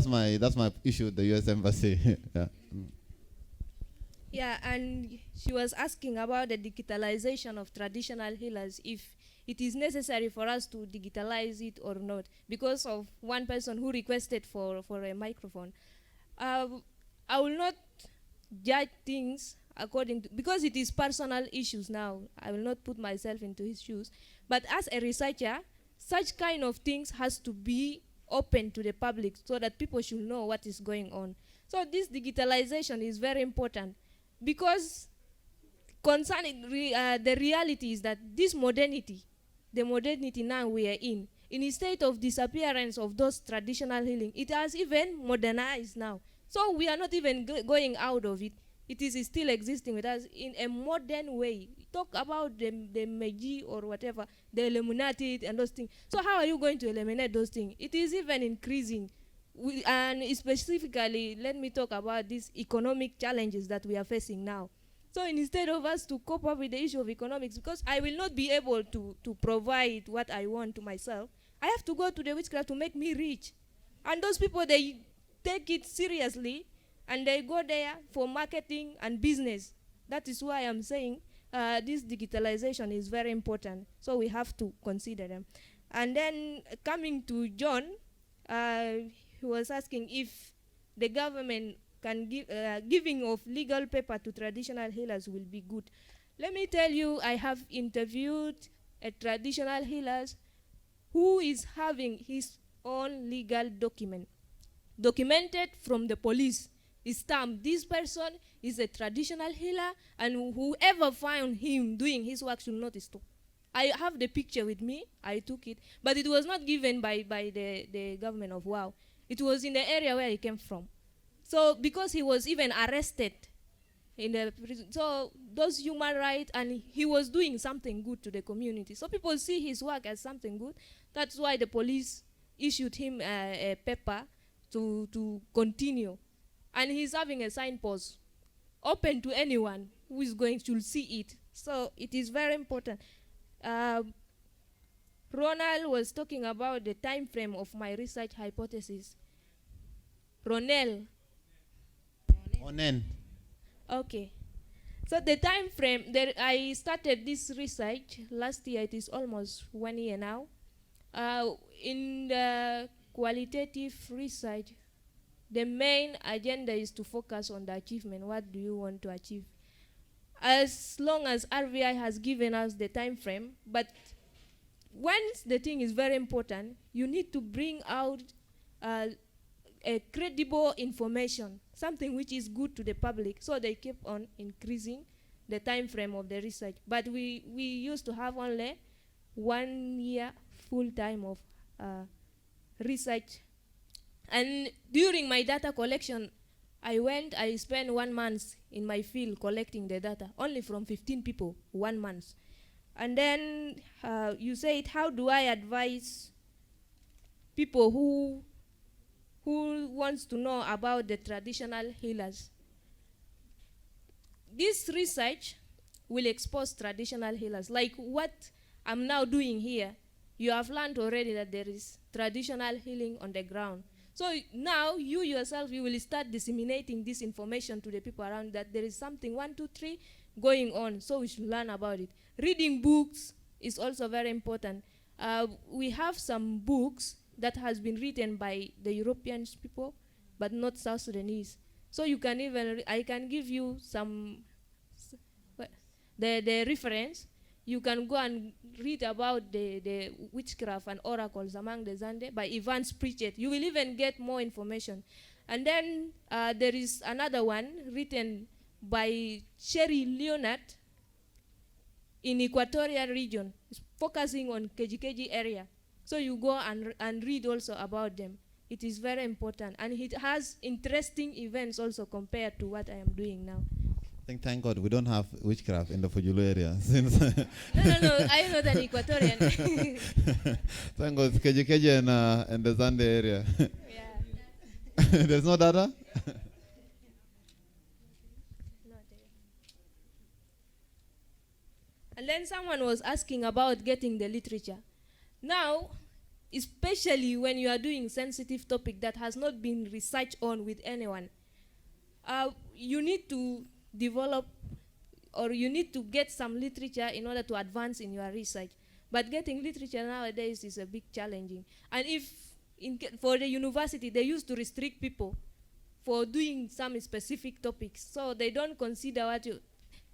my issue with the U.S. Embassy. Yeah. Yeah, and she was asking about the digitalization of traditional healers, if it is necessary for us to digitalize it or not, because of one person who requested for a microphone. I will not judge things according to, because it is personal issues now. I will not put myself into his shoes. But as a researcher, such kind of things has to be open to the public so that people should know what is going on. So this digitalization is very important, because concerning the reality is that this modernity, the modernity now we are in a state of disappearance of those traditional healing, it has even modernized now. So we are not even going out of it. It is still existing with us in a modern way. Talk about the Meiji or whatever, the Illuminati and those things. So how are you going to eliminate those things? It is even increasing. And specifically, let me talk about these economic challenges that we are facing now. So instead of us to cope up with the issue of economics, because I will not be able to provide what I want to myself, I have to go to the witchcraft to make me rich. And those people, they take it seriously, and they go there for marketing and business. That is why I'm saying this digitalization is very important. So we have to consider them. And then coming to John, he was asking if the government can give giving of legal paper to traditional healers will be good. Let me tell you, I have interviewed a traditional healer who is having his own legal documented from the police. Is stamped, this person is a traditional healer, and whoever found him doing his work should not stop. I have the picture with me, I took it, but it was not given by the government of Wow. It was in the area where he came from. So because he was even arrested in the prison, so those human rights, and he was doing something good to the community. So people see his work as something good. That's why the police issued him a paper to continue. And he's having a signpost open to anyone who is going to see it. So it is very important. Ronald was talking about the time frame of my research hypothesis. Ronel. Onen. Okay. So the time frame that I started this research last year, it is almost 1 year now. In the qualitative research, the main agenda is to focus on the achievement. What do you want to achieve? As long as RVI has given us the time frame, but once the thing is very important, you need to bring out a credible information, something which is good to the public, so they keep on increasing the time frame of the research. But we used to have only 1 year full time of research. And during my data collection, I spent 1 month in my field collecting the data, only from 15 people, 1 month. And then you said, how do I advise people who wants to know about the traditional healers? This research will expose traditional healers. Like what I'm now doing here, you have learned already that there is traditional healing on the ground. So now you yourself, you will start disseminating this information to the people around that there is something 1, 2, 3 going on. So we should learn about it. Reading books is also very important. We have some books that has been written by the European people, but not South Sudanese. So you can even, I can give you some, the reference. You can go and read about the witchcraft and oracles among the Zande by Evans Pritchett. You will even get more information. And then there is another one written by Sherry Leonard in Equatorial region, focusing on Kejikeji area. So you go and read also about them. It is very important. And it has interesting events also compared to what I am doing now. Thank God we don't have witchcraft in the Fujulu area. Since No, I'm not an Equatorian. Thank God, it's Keji and the Zande area. Yeah. There's no data? And then someone was asking about getting the literature. Now, especially when you are doing sensitive topic that has not been researched on with anyone, you need to develop, or you need to get some literature in order to advance in your research. But getting literature nowadays is a big challenging. And if for the university, they used to restrict people for doing some specific topics. So they don't consider what you,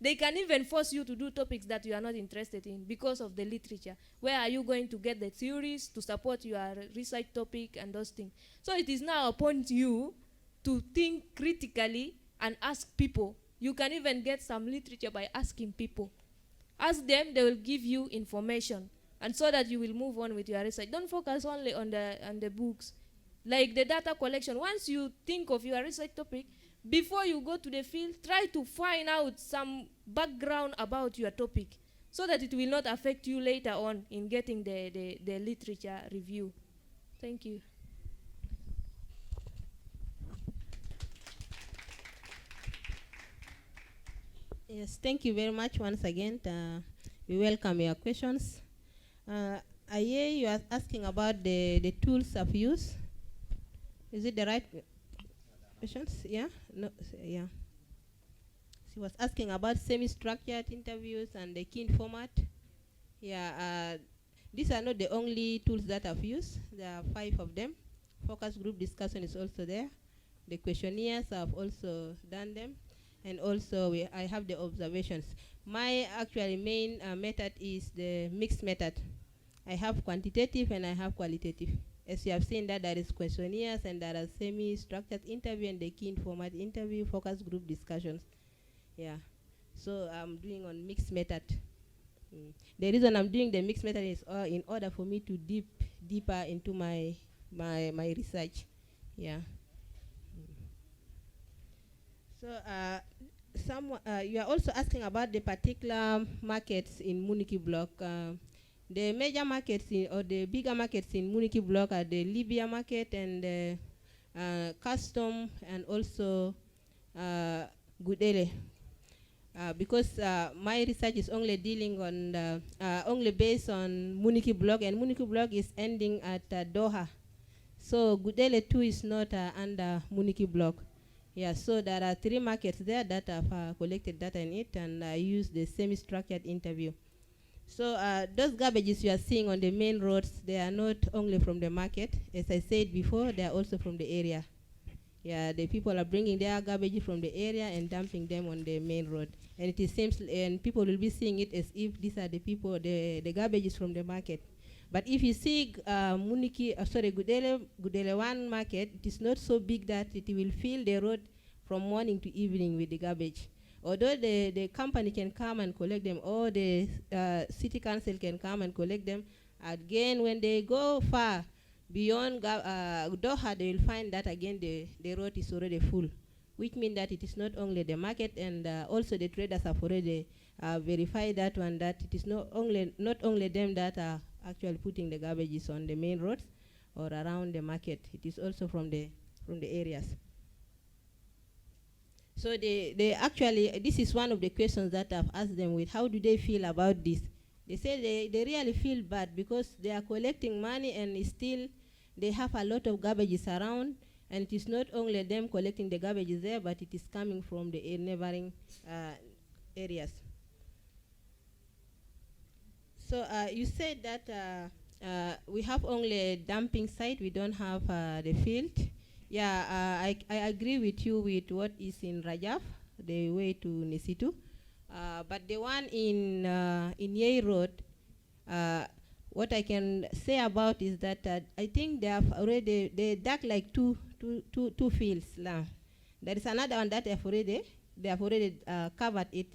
they can even force you to do topics that you are not interested in because of the literature. Where are you going to get the theories to support your research topic and those things? So it is now upon you to think critically and ask people. You can even get some literature by asking people. Ask them, they will give you information, and so that you will move on with your research. Don't focus only on the books. Like the data collection, once you think of your research topic, before you go to the field, try to find out some background about your topic so that it will not affect you later on in getting the literature review. Thank you. Yes, thank you very much once again. We welcome your questions. Aye, you are asking about the tools of use. Is it the right questions? Yeah? No, yeah. She was asking about semi-structured interviews and the key format. Yeah, these are not the only tools that I've used. There are 5 of them. Focus group discussion is also there. The questionnaires, I've also done them. And also I have the observations. My actually main method is the mixed method. I have quantitative and I have qualitative. As you have seen that there is questionnaires and there are semi-structured interview and the key format interview, focus group discussions. Yeah. So I'm doing on mixed method. The reason I'm doing the mixed method is in order for me to deeper into my research. Yeah. So you are also asking about the particular markets in Muniki block. The major markets or the bigger markets in Muniki block are the Libya market and the custom and also Gudele. Because my research is only dealing on only based on Muniki block, and Muniki block is ending at Doha. So Gudele too is not under Muniki block. Yeah, so there are 3 markets there that have collected data in it, and I use the semi-structured interview. So those garbages you are seeing on the main roads, they are not only from the market. As I said before, they are also from the area. Yeah, the people are bringing their garbage from the area and dumping them on the main road. And it seems, and people will be seeing it as if these are the people, the garbage is from the market. But if you see Gudele 1 market, it is not so big that it will fill the road from morning to evening with the garbage. Although the company can come and collect them, or the city council can come and collect them, again, when they go far beyond Doha, they will find that again the road is already full, which means that it is not only the market, and also the traders have already verified that one, that it is not only them that are actually putting the garbages on the main roads or around the market. It is also from the areas. So they actually, this is one of the questions that I've asked them with, how do they feel about this? They say they really feel bad because they are collecting money and still they have a lot of garbages around, and it is not only them collecting the garbages there, but it is coming from the neighboring areas. So you said that we have only a dumping site, we don't have the field. Yeah, I agree with you with what is in Rajaf, the way to Nesitu. But the one in Yei Road, what I can say about is that I think they have already, they dug like two fields now. There is another one that they have already covered it.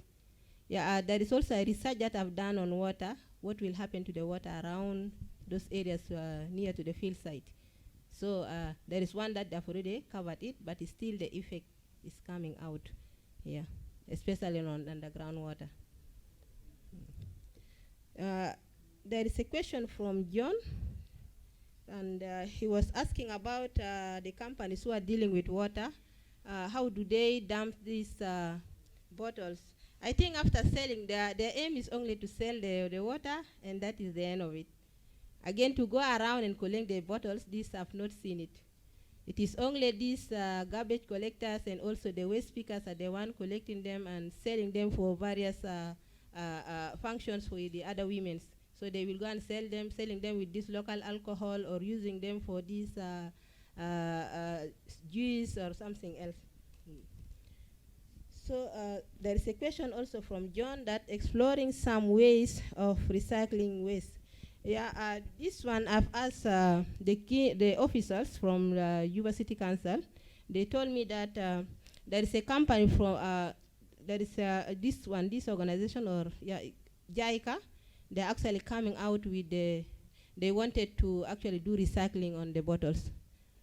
Yeah, there is also a research that I've done on water, what will happen to the water around those areas near to the field site. So there is one that they've already covered it, but still the effect is coming out here, especially on underground water. There is a question from John, and he was asking about the companies who are dealing with water. How do they dump these bottles? I think after selling, their aim is only to sell the water, and that is the end of it. Again, to go around and collect the bottles, these have not seen it. It is only these garbage collectors and also the waste pickers are the one collecting them and selling them for various functions for the other women. So they will go and sell them, selling them with this local alcohol or using them for this juice or something else. So there is a question also from John that exploring some ways of recycling waste. Yeah, this one I've asked the officers from Yuba City Council. They told me that there is a company from, there is this organization or JICA. They're actually coming out with they wanted to actually do recycling on the bottles,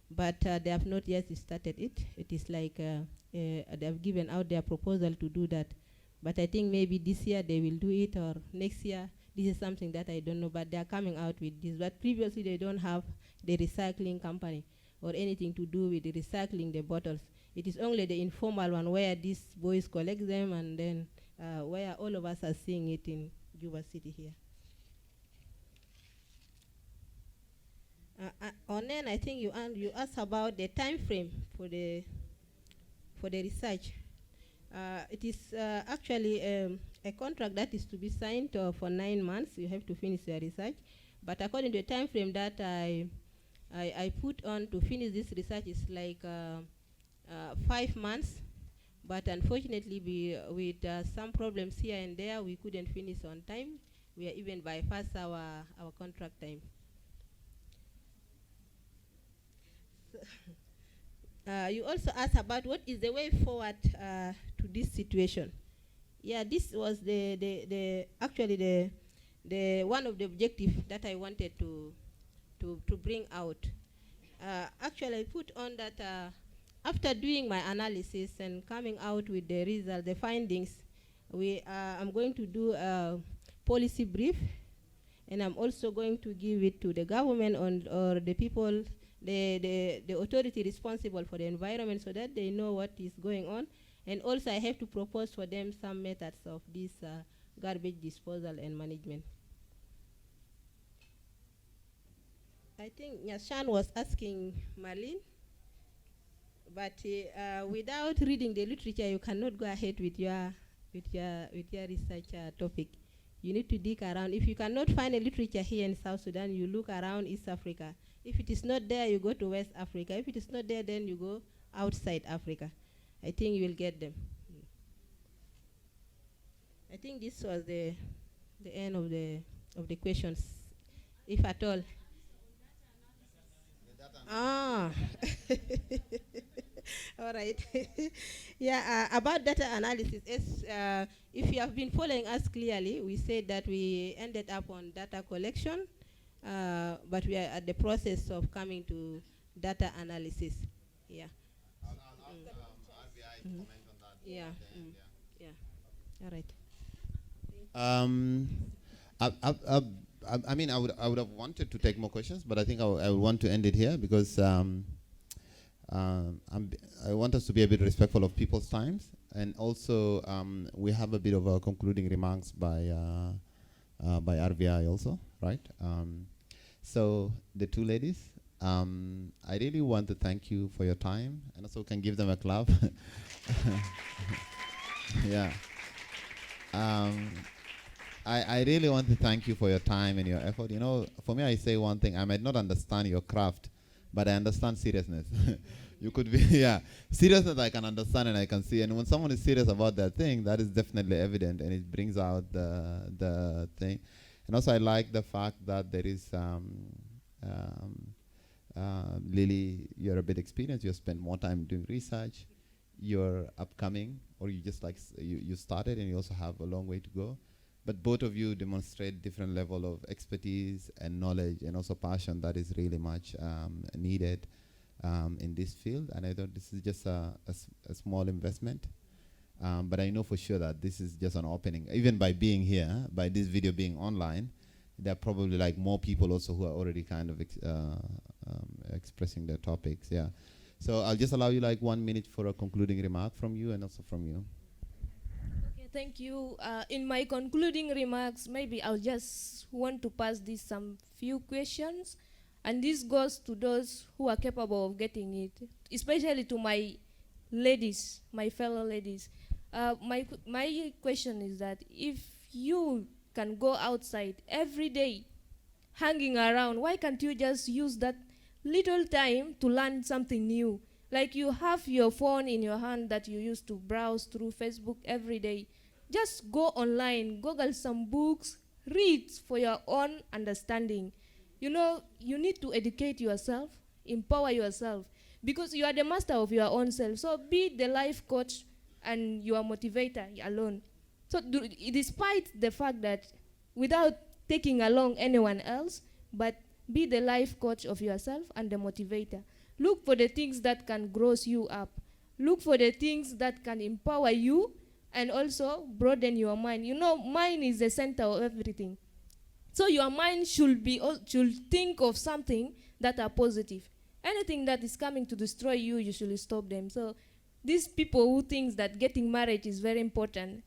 but they have not yet started it. It is like they have given out their proposal to do that. But I think maybe this year they will do it or next year. This is something that I don't know, but they are coming out with this. But previously they don't have the recycling company or anything to do with the recycling the bottles. It is only the informal one where these boys collect them and then where all of us are seeing it in Juba City here. On then I think you asked about the time frame for the research. It is actually a contract that is to be signed for 9 months. You have to finish your research. But according to the time frame that I put on to finish this research is like 5 months. But unfortunately, with some problems here and there, we couldn't finish on time. We are even bypassed our contract time. You also asked about what is the way forward to this situation. Yeah, this was actually the one of the objectives that I wanted to bring out. Actually, I put on that after doing my analysis and coming out with the result, the findings, I'm going to do a policy brief, and I'm also going to give it to the government or the people, the authority responsible for the environment, so that they know what is going on. And also I have to propose for them some methods of this garbage disposal and management. I think Nyashan was asking Marlin, but without reading the literature, you cannot go ahead with your research topic. You need to dig around. If you cannot find a literature here in South Sudan, you look around East Africa. If it is not there, you go to West Africa. If it is not there, then you go outside Africa. I think you will get them. I think this was the end of the questions, if at all. Ah, all right. Yeah, about data analysis, if you have been following us clearly, we said that we ended up on data collection, but we are at the process of coming to data analysis. Yeah. I'll RBI to comment on that. Yeah. Yeah. All right. I mean, I would have wanted to take more questions, but I think I would want to end it here because I want us to be a bit respectful of people's times, and also we have a bit of concluding remarks by RVI also, right? So the two ladies, I really want to thank you for your time, and also can give them a clap. Yeah. I really want to thank you for your time and your effort. You know, for me, I say one thing: I might not understand your craft, but I understand seriousness. You could be, yeah, seriousness I can understand and I can see. And when someone is serious about that thing, that is definitely evident, and it brings out the thing. And also, I like the fact that there is Lily. You're a bit experienced. You spent more time doing research. You're upcoming, or you just like you started, and you also have a long way to go. But both of you demonstrate different level of expertise and knowledge, and also passion that is really much needed in this field. And I thought this is just a small investment, but I know for sure that this is just an opening. Even by being here, by this video being online, there are probably like more people also who are already kind of expressing their topics. Yeah. So I'll just allow you like 1 minute for a concluding remark from you, and also from you. Okay, thank you. In my concluding remarks, maybe I'll just want to pass this some few questions, and this goes to those who are capable of getting it, especially to my ladies, my fellow ladies. My question is that if you can go outside every day, hanging around, why can't you just use that little time to learn something new? Like you have your phone in your hand that you use to browse through Facebook every day. Just go online, Google some books, read for your own understanding. You know, you need to educate yourself, empower yourself, because you are the master of your own self. So be the life coach and your motivator alone. So despite the fact that without taking along anyone else, but be the life coach of yourself and the motivator. Look for the things that can grow you up. Look for the things that can empower you and also broaden your mind. You know, mind is the center of everything. So your mind should think of something that are positive. Anything that is coming to destroy you, you should stop them. So these people who think that getting married is very important,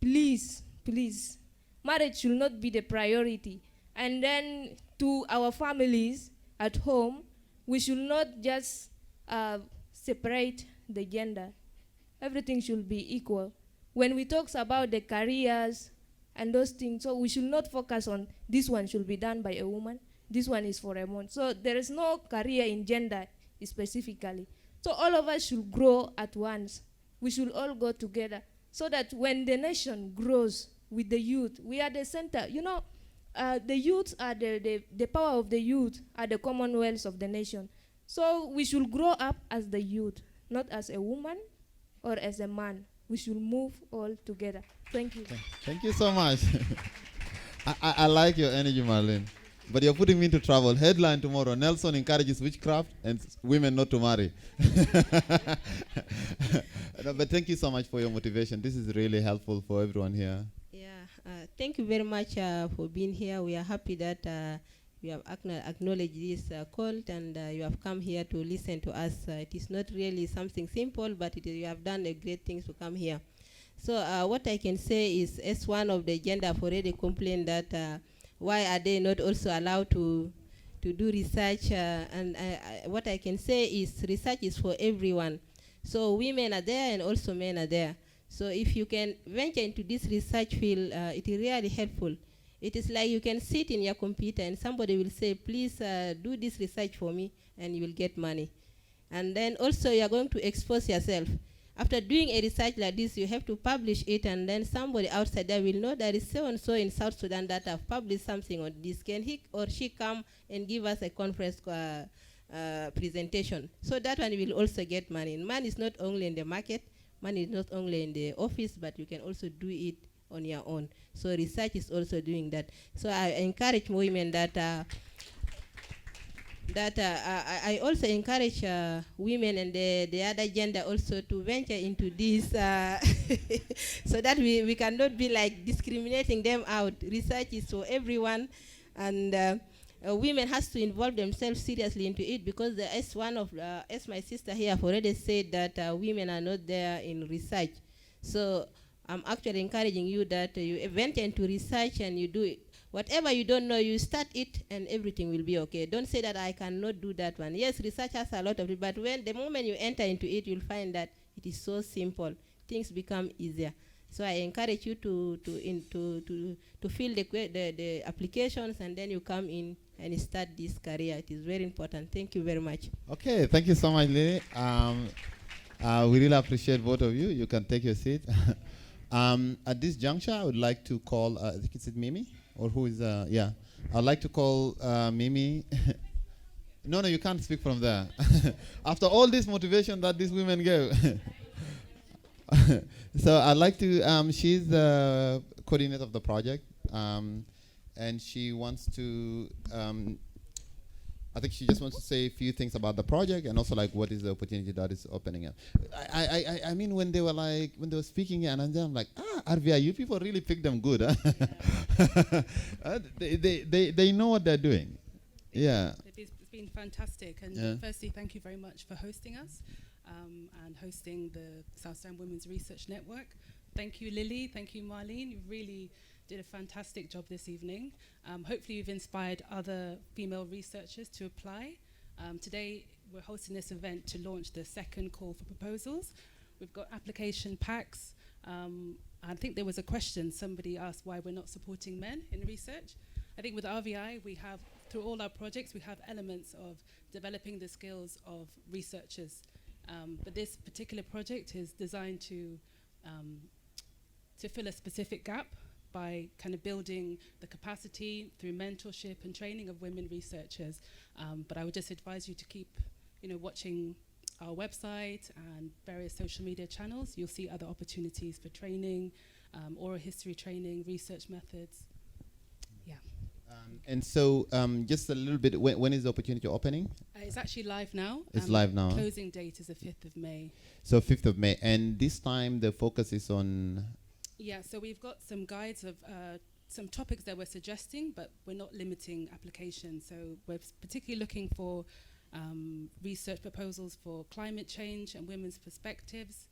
please, please, marriage should not be the priority. And then to our families at home, we should not just separate the gender. Everything should be equal. When we talk about the careers and those things, so we should not focus on this one should be done by a woman, this one is for a man. So there is no career in gender specifically. So all of us should grow at once. We should all go together so that when the nation grows with the youth, we are the center. You know, the youth are the power of the youth are the commonwealth of the nation. So we should grow up as the youth, not as a woman or as a man. We should move all together. Thank you. Thank you so much. I like your energy, Marlin. But you're putting me into trouble. Headline tomorrow: Nelson encourages witchcraft and women not to marry. No, but thank you so much for your motivation. This is really helpful for everyone here. Yeah, thank you very much for being here. We are happy that you have acknowledged this call, and you have come here to listen to us. It is not really something simple, but you have done a great thing to come here. So what I can say is, as one of the gender have already complained that why are they not also allowed to do research? And what I can say is research is for everyone. So women are there and also men are there. So if you can venture into this research field, it is really helpful. It is like you can sit in your computer and somebody will say, please do this research for me, and you will get money. And then also you are going to expose yourself. After doing a research like this, you have to publish it, and then somebody outside there will know there is so-and-so in South Sudan that have published something on this. Can he or she come and give us a conference presentation? So that one will also get money. And money is not only in the market, money is not only in the office, but you can also do it on your own. So research is also doing that. So I encourage women that I also encourage women and the other gender also to venture into this so that we cannot be like discriminating them out. Research is for everyone, and women has to involve themselves seriously into it, because as my sister here have already said, that women are not there in research. So I'm actually encouraging you that you venture into research and you do it. Whatever you don't know, you start it and everything will be okay. Don't say that I cannot do that one. Yes, research has a lot of it, but when the moment you enter into it, you'll find that it is so simple. Things become easier. So I encourage you to fill the applications, and then you come in and start this career. It is very important. Thank you very much. Okay, thank you so much, Lily. We really appreciate both of you. You can take your seat. At this juncture, I would like to call, I think it's Mimi, or who is, yeah. I'd like to call Mimi. No, you can't speak from there. After all this motivation that these women gave. So I'd like to, she's the coordinator of the project, and she wants to, I think she just wants to say a few things about the project, and also like what is the opportunity that is opening up. I mean, when they were speaking, and I'm like, RVI, you people really picked them good. Huh? They know what they're doing. Yeah. It's been fantastic, and firstly, thank you very much for hosting us. And hosting the South Sudan Women's Research Network. Thank you, Lilly. Thank you, Marlin. You really did a fantastic job this evening. Hopefully you've inspired other female researchers to apply. Today we're hosting this event to launch the second call for proposals. We've got application packs. I think there was a question, somebody asked why we're not supporting men in research. I think with RVI, we have, through all our projects, we have elements of developing the skills of researchers. But this particular project is designed to fill a specific gap by kind of building the capacity through mentorship and training of women researchers. But I would just advise you to keep, watching our website and various social media channels. You'll see other opportunities for training, oral history training, research methods. Yeah. And so, just a little bit, when is the opportunity opening? It's actually live now. It's live now. Closing date is the 5th of May. So 5th of May. And this time the focus is on... Yeah, so we've got some guides of some topics that we're suggesting, but we're not limiting applications. So we're particularly looking for research proposals for climate change and women's perspectives,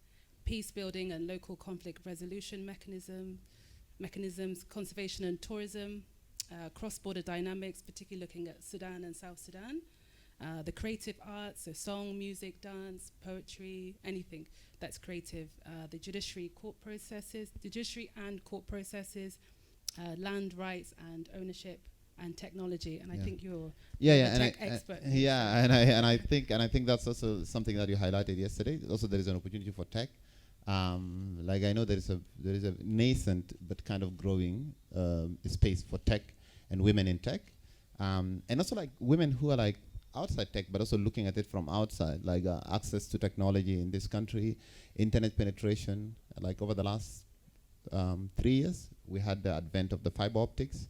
peace building and local conflict resolution mechanisms, conservation and tourism, cross-border dynamics, particularly looking at Sudan and South Sudan, the creative arts, so song, music, dance, poetry, anything that's creative, the judiciary and court processes, land rights and ownership, and technology. And I think you're a tech expert. And I think that's also something that you highlighted yesterday. Also, there is an opportunity for tech. Like I know there is a nascent but kind of growing space for tech and women in tech, and also like women who are like outside tech but also looking at it from outside, like access to technology in this country, internet penetration. Like over the last 3 years, we had the advent of the fiber optics,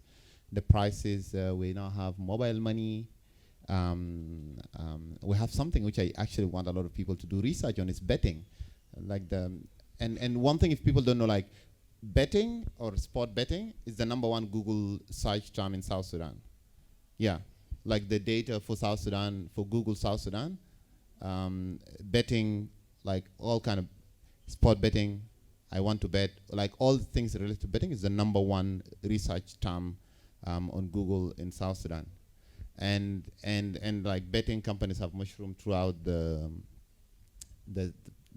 the prices. We now have mobile money. We have something which I actually want a lot of people to do research on, is betting. Like and one thing, if people don't know, like betting or sport betting is the #1 Google search term in South Sudan. Yeah, like the data for South Sudan, for Google South Sudan, betting, like all kind of sport betting, I want to bet, like all things related to betting is the #1 research term on Google in South Sudan. And like betting companies have mushroomed throughout the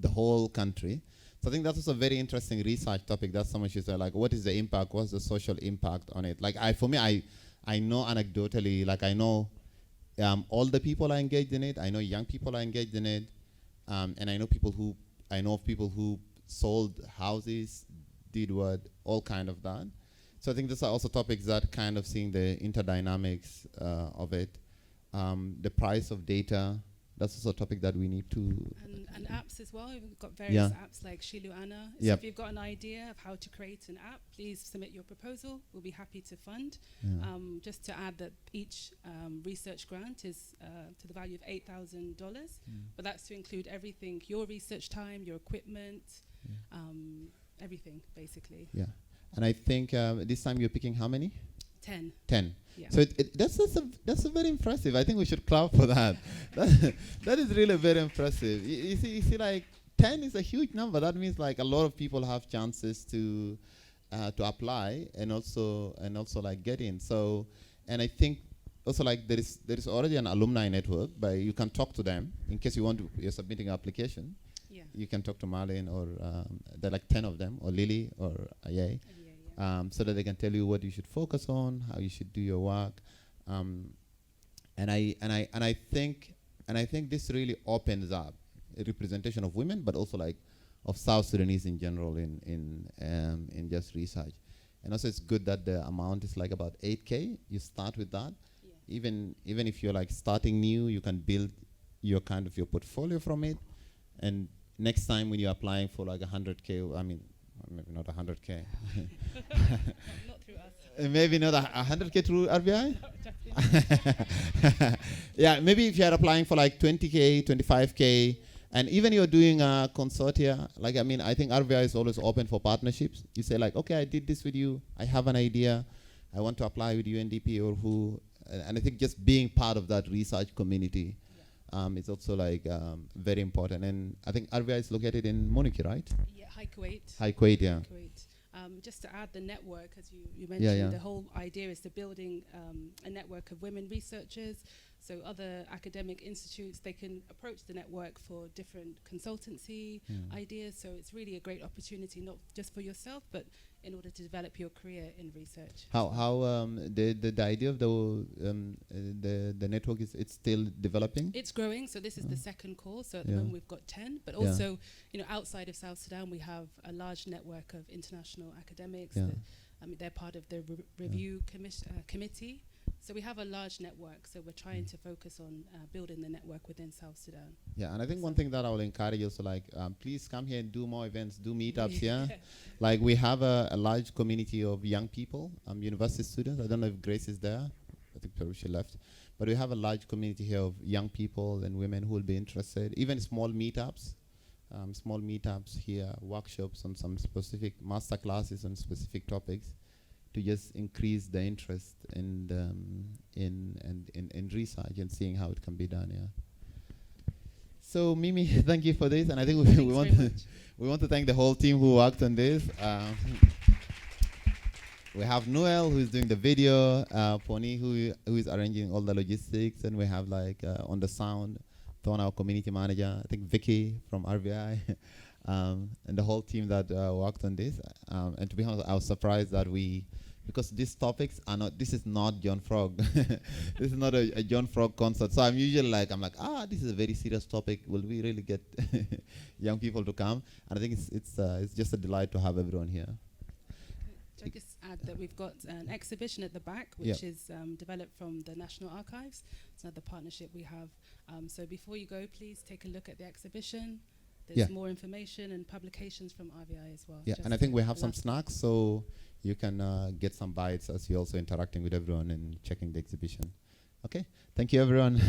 whole country. So I think that's also a very interesting research topic. That's someone should say, like, what is the impact? What's the social impact on it? Like, for me, I know anecdotally, like I know older people are engaged in it. I know young people are engaged in it, and I know of people who sold houses, did what, all kind of that. So I think these are also topics that kind of seeing the interdynamics of it, the price of data. That's also a topic that we need to... And apps as well. We've got various apps like Shiluana. So if you've got an idea of how to create an app, please submit your proposal. We'll be happy to fund. Just to add that each research grant is to the value of $8,000. But that's to include everything, your research time, your equipment, everything, basically. Yeah. And I think this time you're picking how many? 10. 10. Yeah. So that's a very impressive. I think we should clap for that. That is really very impressive. You see, like 10 is a huge number. That means like a lot of people have chances to apply and also like get in. So, and I think also like there is already an alumni network, but you can talk to them in case you're submitting an application. Yeah. You can talk to Marlin or there are like 10 of them, or Lilly or Elia. So that they can tell you what you should focus on, how you should do your work, and I think this really opens up a representation of women, but also like of South Sudanese in general in just research. And also it's good that the amount is like about 8K. You start with that. Yeah. Even if you're like starting new, you can build your kind of your portfolio from it. And next time when you're applying for like 100K, I mean, maybe not 100K. Not through us. Maybe not 100K through RBI? Yeah, maybe if you're applying for like 20K, 25K, and even you're doing a consortia, like, I mean, I think RBI is always open for partnerships. You say like, okay, I did this with you. I have an idea. I want to apply with UNDP or who. And I think just being part of that research community is also like very important. And I think RBI is located in Moniki, right? Yeah, High Kuwait. High Kuwait, yeah. Kuwait. Just to add the network, as you mentioned, the whole idea is to building a network of women researchers. So other academic institutes, they can approach the network for different consultancy ideas. So it's really a great opportunity, not just for yourself, but in order to develop your career in research. How the idea of the network it's still developing? It's growing. So this is the second call. So at the moment we've got 10, but also outside of South Sudan we have a large network of international academics. They're part of the review committee. So we have a large network, so we're trying to focus on building the network within South Sudan. Yeah, and I think one thing that I will encourage also, like, please come here and do more events, do meetups here. Like, we have a large community of young people, university students. I don't know if Grace is there. I think probably she left. But we have a large community here of young people and women who will be interested. Even small meetups here, workshops on some specific master classes on specific topics, to just increase the interest in research and seeing how it can be done. Yeah. So Mimi, thank you for this, and I think we want to thank the whole team who worked on this. We have Noel, who is doing the video, Pony, who is arranging all the logistics, and we have like on the sound, Thon, our community manager, I think Vicky from RVI. And the whole team that worked on this. And to be honest, I was surprised that because these topics are not, this is not John Frog. This is not a John Frog concert. So I'm usually like, this is a very serious topic. Will we really get young people to come? And I think it's just a delight to have everyone here. Should I just add that we've got an exhibition at the back, which is developed from the National Archives. It's another partnership we have. So before you go, please take a look at the exhibition. There's more information and publications from RVI as well. Yeah, and I think we have some snacks, so you can get some bites as you're also interacting with everyone and checking the exhibition. Okay, thank you everyone.